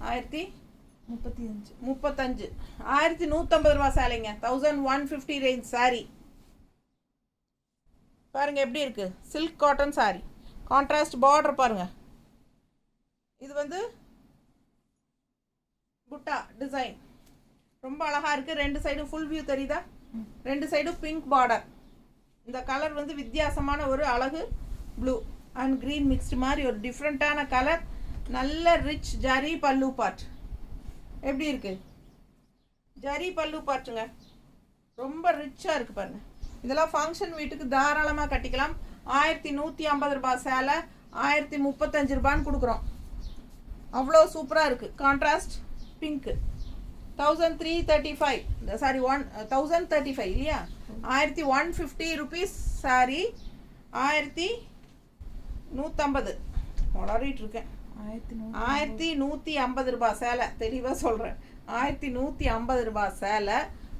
1035.
1150 ரூபா சேலைங்க. 1150 ரேஞ்ச் சாரீ. பாருங்க எப்படி இருக்கு. Silk cotton sari. Contrast border பாருங்க. இது வந்து புட்டா டிசைன் ரொம்ப அழகாக இருக்குது. ரெண்டு சைடும் ஃபுல் வியூ தெரியுதா? ரெண்டு சைடும் பிங்க் பார்டர். இந்த கலர் வந்து வித்தியாசமான ஒரு அழகு ப்ளூ அண்ட் க்ரீன் மிக்ஸ்டு மாதிரி ஒரு டிஃப்ரெண்ட்டான கலர். நல்ல ரிச் ஜரி பல்லு பார்ட். எப்படி இருக்குது? ஜரி பல்லு பார்ட்டுங்க, ரொம்ப ரிச்சாக இருக்குது பாருங்கள். இதெல்லாம் ஃபங்க்ஷன் வீட்டுக்கு தாராளமாக கட்டிக்கலாம். 1150 ரூபா சேலை 1035 ரூபான்னு கொடுக்குறோம். அவ்வளோ சூப்பராக இருக்குது. Contrast pink. 1335 சாரி 1035 இல்லையா? 1150 ருபீஸ் சாரி. 1150 வளரிட்டு இருக்கேன். 1150 ரூபா சேலை. தெளிவாக சொல்கிறேன். 1150 ரூபா சேலை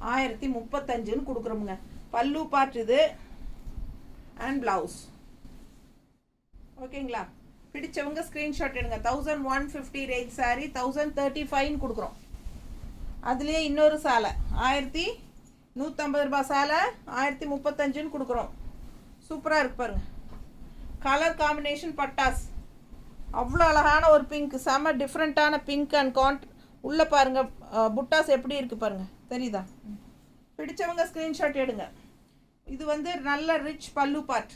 1035ன்னு கொடுக்குறோமுங்க. பல்லு பார்ட் இது அண்ட் ப்ளவுஸ். ஓகேங்களா? பிடிச்சவங்க ஸ்க்ரீன்ஷாட் எடுங்க. 1150 ரேஞ்ச் சாரீ 1035ன்னு கொடுக்குறோம். அதுலேயே இன்னொரு சேலை 1150 ரூபா சேலை 1035ன்னு கொடுக்குறோம். சூப்பராக இருக்கு பாருங்க. கலர் காம்பினேஷன் பட்டாஸ். அவ்வளோ அழகான ஒரு பிங்க், செம டிஃப்ரெண்ட்டான பிங்க் அண்ட் உள்ளே பாருங்கள் புட்டாஸ் எப்படி இருக்குது பாருங்கள், தெரியுதா? பிடிச்சவங்க ஸ்க்ரீன்ஷாட் எடுங்க. இது வந்து நல்ல ரிச் பல்லு பார்ட்,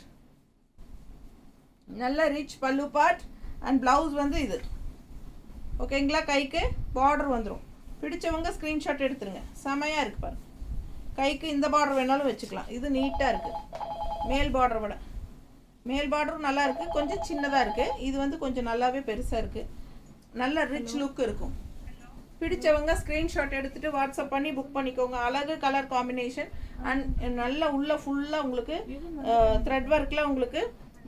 நல்ல ரிச் பல்லு பார்ட் அண்ட் ப்ளவுஸ் வந்து இது. ஓகேங்களா? கைக்கு பார்டர் வந்துடும். பிடிச்சவங்க ஸ்க்ரீன்ஷாட் எடுத்துருங்க. செமையாக இருக்குது பாருங்கள். கைக்கு இந்த பார்டர் வேணாலும் வச்சுக்கலாம். இது நீட்டாக இருக்குது. மேல் பார்டரை விட மேல் பார்டரும் நல்லா இருக்குது, கொஞ்சம் சின்னதாக இருக்குது. இது வந்து கொஞ்சம் நல்லாவே பெருசாக இருக்குது. நல்ல ரிச் லுக் இருக்கும். பிடிச்சவங்க ஸ்க்ரீன்ஷாட் எடுத்துகிட்டு வாட்ஸ்அப் பண்ணி புக் பண்ணிக்கோங்க. அழகு கலர் காம்பினேஷன் அண்ட் நல்ல உள்ள ஃபுல்லாக உங்களுக்கு த்ரெட் ஒர்க்கில் உங்களுக்கு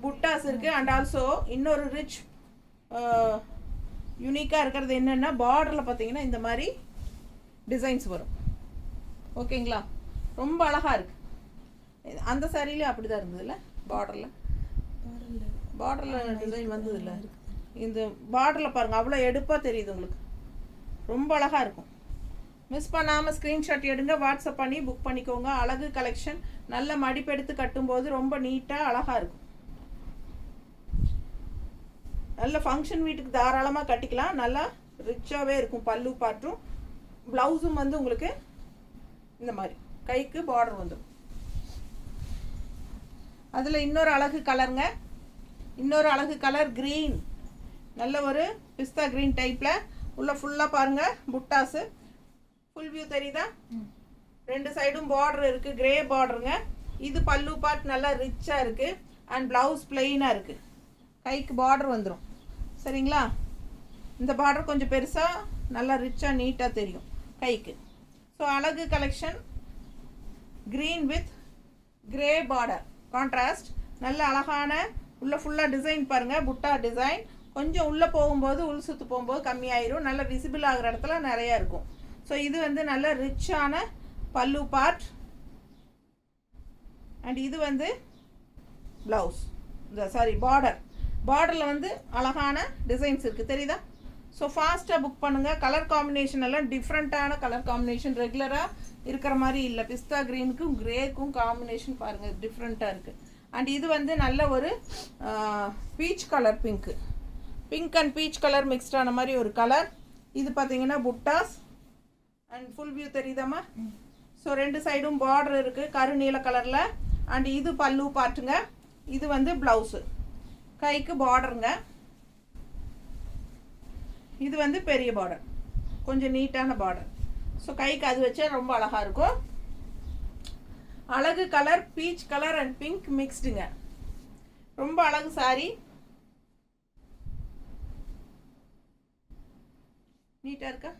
புட்டாஸ் இருக்குது. அண்ட் ஆல்சோ இன்னொரு ரிச் யூனிக்காக இருக்கிறது என்னென்னா பார்டரில் பார்த்தீங்கன்னா இந்த மாதிரி டிசைன்ஸ் வரும். ஓகேங்களா, ரொம்ப அழகாக இருக்குது. அந்த சாரிலையும் அப்படி தான் இருந்ததுல்ல, பார்டரில் டிசைன் வந்ததில்ல. இந்த பார்டரில் பாருங்கள் அவ்வளோ எடுப்பாக தெரியுது உங்களுக்கு, ரொம்ப அழகாக இருக்கும். மிஸ் பண்ணாமல் ஸ்க்ரீன்ஷாட் எடுங்க, வாட்ஸ்அப் பண்ணி புக் பண்ணிக்கோங்க. அழகு கலெக்ஷன் நல்ல மடிப்பெடுத்து கட்டும்போது ரொம்ப நீட்டாக அழகாக இருக்கும். நல்ல ஃபங்க்ஷன் வீட்டுக்கு தாராளமாக கட்டிக்கலாம். நல்லா ரிச்சாகவே இருக்கும். பல்லு பாட்டும் ப்ளவுஸும் வந்து உங்களுக்கு இந்த மாதிரி கைக்கு பார்டர் வந்துடும். அதில் இன்னொரு அழகு கலருங்க, இன்னொரு அழகு கலர் க்ரீன், நல்ல ஒரு பிஸ்தா க்ரீன் டைப்பில் உள்ள ஃபுல்லாக பாருங்கள் புட்டாஸு. ஃபுல் வியூ தெரியுதா? ரெண்டு சைடும் பார்டர் இருக்குது, கிரே பார்டருங்க. இது பல்லு பார்ட் நல்லா ரிச்சாக இருக்குது. அண்ட் ப்ளவுஸ் பிளெயினாக இருக்குது. கைக்கு பார்டர் வந்துடும். சரிங்களா, இந்த பார்டர் கொஞ்சம் பெருசாக நல்லா ரிச்சாக நீட்டாக தெரியும் கைக்கு. ஸோ அழகு collection green with grey border contrast, நல்ல அழகான உள்ள ஃபுல்லாக டிசைன் பாருங்கள், புட்டா டிசைன். கொஞ்சம் உள்ளே போகும்போது உள் சுற்று போகும்போது கம்மியாயிரும், நல்ல விசிபிள் ஆகிற இடத்துல நிறையா இருக்கும். ஸோ இது வந்து நல்ல ரிச்சான பல்லு பார்ட். அண்ட் இது வந்து ப்ளவுஸ், இந்த சாரி பார்டரில் வந்து அழகான டிசைன்ஸ் இருக்குது, தெரியுதா? ஸோ ஃபாஸ்ட்டாக புக் பண்ணுங்கள். கலர் காம்பினேஷன் எல்லாம் டிஃப்ரெண்ட்டான கலர் காம்பினேஷன், ரெகுலராக இருக்கிற மாதிரி இல்லை. பிஸ்தா க்ரீனுக்கும் கிரேக்கும் காம்பினேஷன் பாருங்கள், டிஃப்ரெண்ட்டாக இருக்குது. அண்ட் இது வந்து நல்ல ஒரு peach colour pink and peach colour மிக்ஸ்டான மாதிரி ஒரு கலர். இது பார்த்தீங்கன்னா புட்டாஸ் அண்ட் ஃபுல் வியூ தெரியுதாம்மா? ஸோ ரெண்டு சைடும் பார்டர் இருக்குது கருநீல கலரில். அண்ட் இது பல்லு பார்ட்டுங்க. இது வந்து ப்ளவுஸு, கைக்கு பார்டருங்க. இது வந்து பெரிய பார்டர், கொஞ்சம் நீட்டான பார்டர். ஸோ கைக்கு அது வச்சா ரொம்ப அழகாக இருக்கும். அழகு colour peach colour and pink மிக்ஸ்டுங்க, ரொம்ப அழகு சாரி. நீட்டாக இருக்கா?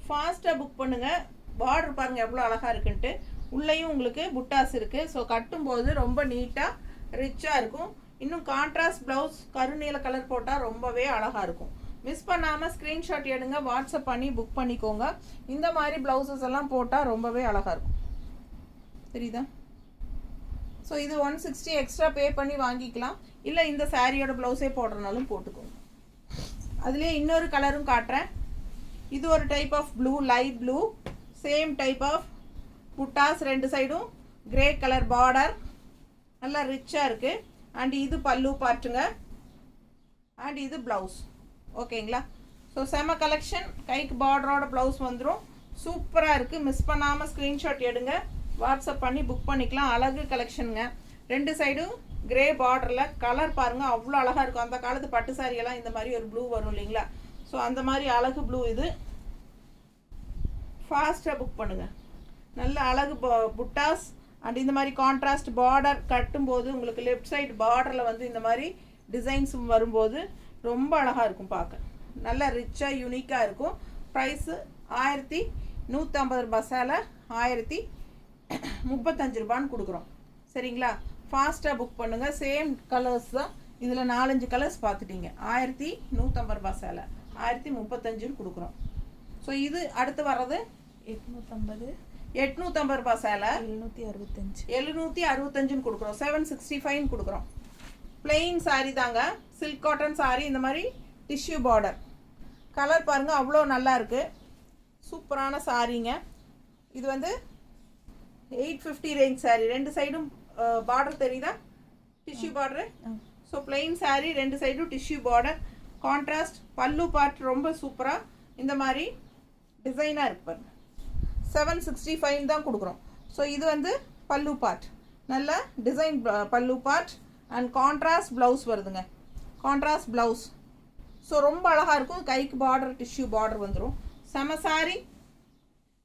ஃபாஸ்ட்டாக புக் பண்ணுங்கள். பார்டர் பாருங்கள் எவ்வளோ அழகாக இருக்குன்ட்டு. உள்ளேயும் உங்களுக்கு புட்டாஸ் இருக்குது. ஸோ கட்டும்போது ரொம்ப நீட்டாக ரிச்சாக இருக்கும். இன்னும் கான்ட்ராஸ்ட் ப்ளவுஸ் கருநீல கலர் போட்டால் ரொம்பவே அழகாக இருக்கும். மிஸ் பண்ணாமல் ஸ்க்ரீன்ஷாட் எடுங்க, வாட்ஸ்அப் பண்ணி புக் பண்ணிக்கோங்க. இந்த மாதிரி ப்ளவுசஸ் எல்லாம் போட்டால் ரொம்பவே அழகாக இருக்கும், தெரியுதா? ஸோ இது 160 எக்ஸ்ட்ரா பே பண்ணி வாங்கிக்கலாம். இல்லை இந்த சாரியோட ப்ளவுஸே போடுறனாலும் போட்டுக்கோங்க. அதுலேயே இன்னொரு கலரும் காட்டுறேன். இது ஒரு type of blue, light blue, same type of buttas, ரெண்டு சைடும் கிரே கலர் பார்டர், நல்லா ரிச்சாக இருக்குது. அண்ட் இது பல்லு பார்ட்டுங்க. அண்ட் இது ப்ளவுஸ். ஓகேங்களா? ஸோ செம கலெக்ஷன். கைக்கு பார்டரோட ப்ளவுஸ் வந்துடும். சூப்பராக இருக்குது. மிஸ் பண்ணாமல் ஸ்க்ரீன்ஷாட் எடுங்க, வாட்ஸ்அப் பண்ணி புக் பண்ணிக்கலாம். அழகு கலெக்ஷனுங்க. ரெண்டு சைடும் கிரே பார்டரில் கலர் பாருங்கள் அவ்வளோ அழகாக இருக்கும். அந்த காலத்து பட்டு சாரியெல்லாம் இந்த மாதிரி ஒரு ப்ளூ வரும் இல்லைங்களா? ஸோ அந்த மாதிரி அழகு ப்ளூ இது. ஃபாஸ்ட்டாக புக் பண்ணுங்கள். நல்ல அழகு புட்டாஸ் அண்ட் இந்த மாதிரி கான்ட்ராஸ்ட் பார்டர் கட்டும்போது உங்களுக்கு லெஃப்ட் சைடு பார்டரில் வந்து இந்த மாதிரி டிசைன்ஸ் வரும்போது ரொம்ப அழகாக இருக்கும் பார்க்க. நல்லா ரிச்சாக யூனிக்காக இருக்கும். ப்ரைஸு 1150 ரூபாய் சேலை 1035 ரூபான்னு கொடுக்குறோம். சரிங்களா? ஃபாஸ்ட்டாக புக் பண்ணுங்கள். சேம் கலர்ஸ் தான், இதில் 4-5 கலர்ஸ் பார்த்துட்டீங்க. 1150 ரூபாய் சேலை 1035 கொடுக்குறோம். ஸோ இது அடுத்து வர்றது 850 ரூபாய் சேலை 765 கொடுக்குறோம். 765 கொடுக்குறோம். பிளெயின் சாரீ தாங்க, சில்க் காட்டன் சாரீ. இந்த மாதிரி டிஷ்யூ பார்டர் கலர் பாருங்கள் அவ்வளோ நல்லா இருக்குது. சூப்பரான சாரீங்க. இது வந்து 850 ரேஞ்ச் சாரீ. ரெண்டு சைடும் பார்டர் தெரியுதா? Tissue border. So plain sari, ரெண்டு சைடும் tissue border, contrast pallu part ரொம்ப சூப்பராக இந்த மாதிரி டிசைனாக இருக்கு பாருங்க. 765 தான் கொடுக்குறோம். ஸோ இது வந்து பல்லு பார்ட், நல்ல டிசைன் பல்லு பார்ட் அண்ட் கான்ட்ராஸ்ட் ப்ளவுஸ் வருதுங்க. Contrast blouse. ஸோ ரொம்ப அழகாக இருக்கும். கைக்கு பார்டர் டிஷ்யூ பார்டர் வந்துடும். செம சாரி.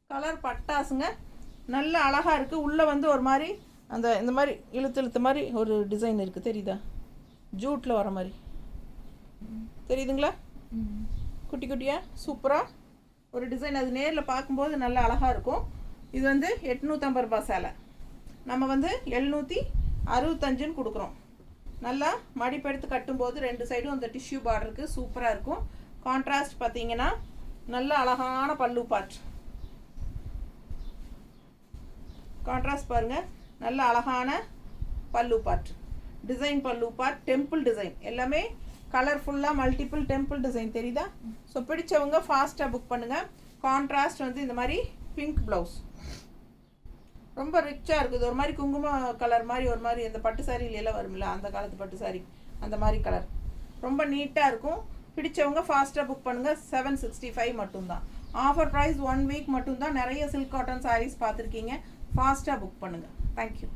கலர் பட்டாசுங்க, நல்ல அழகாக இருக்குது. உள்ளே வந்து ஒரு மாதிரி அந்த இந்த மாதிரி இழுத்து மாதிரி ஒரு டிசைன் இருக்குது, தெரியுதா? ஜூட்டில் வர மாதிரி தெரியுதுங்களா? குட்டி குட்டியாக சூப்பராக ஒரு டிசைன். அது நேரில் பார்க்கும்போது நல்லா அழகாக இருக்கும். இது வந்து 850 ரூபாய் சேலை. நம்ம வந்து 765ன்னு கொடுக்குறோம். நல்லா மடிப்பெடுத்து கட்டும்போது 2 சைடும் அந்த டிஷ்யூ பார்டருக்கு சூப்பராக இருக்கும். கான்ட்ராஸ்ட் பார்த்தீங்கன்னா நல்ல அழகான பல்லு பார்ட். கான்ட்ராஸ்ட் பாருங்கள், நல்ல அழகான பல்லு பார்ட், டிசைன் பல்லு பார்ட், டெம்பிள் டிசைன், எல்லாமே கலர்ஃபுல்லாக மல்டிபிள் டெம்பிள் டிசைன் தெரியுதா? ஸோ பிடிச்சவங்க ஃபாஸ்ட்டாக புக் பண்ணுங்கள். கான்ட்ராஸ்ட் வந்து இந்த மாதிரி பிங்க் ப்ளவுஸ் ரொம்ப ரிச்சாக இருக்குது. ஒரு மாதிரி குங்கும கலர் மாதிரி, ஒரு மாதிரி இந்த பட்டு சாரியில் எல்லாம் வரும்ல அந்த காலத்து பட்டு சாரி, அந்த மாதிரி கலர் ரொம்ப நீட்டாக இருக்கும். பிடிச்சவங்க ஃபாஸ்ட்டாக புக் பண்ணுங்கள். 765 மட்டும்தான். ஆஃபர் ப்ரைஸ் 1 வீக் மட்டும்தான். நிறைய சில்க் காட்டன் சாரீஸ் பார்த்துருக்கீங்க. ஃபாஸ்ட்டாக புக் பண்ணுங்கள். தேங்க்யூ.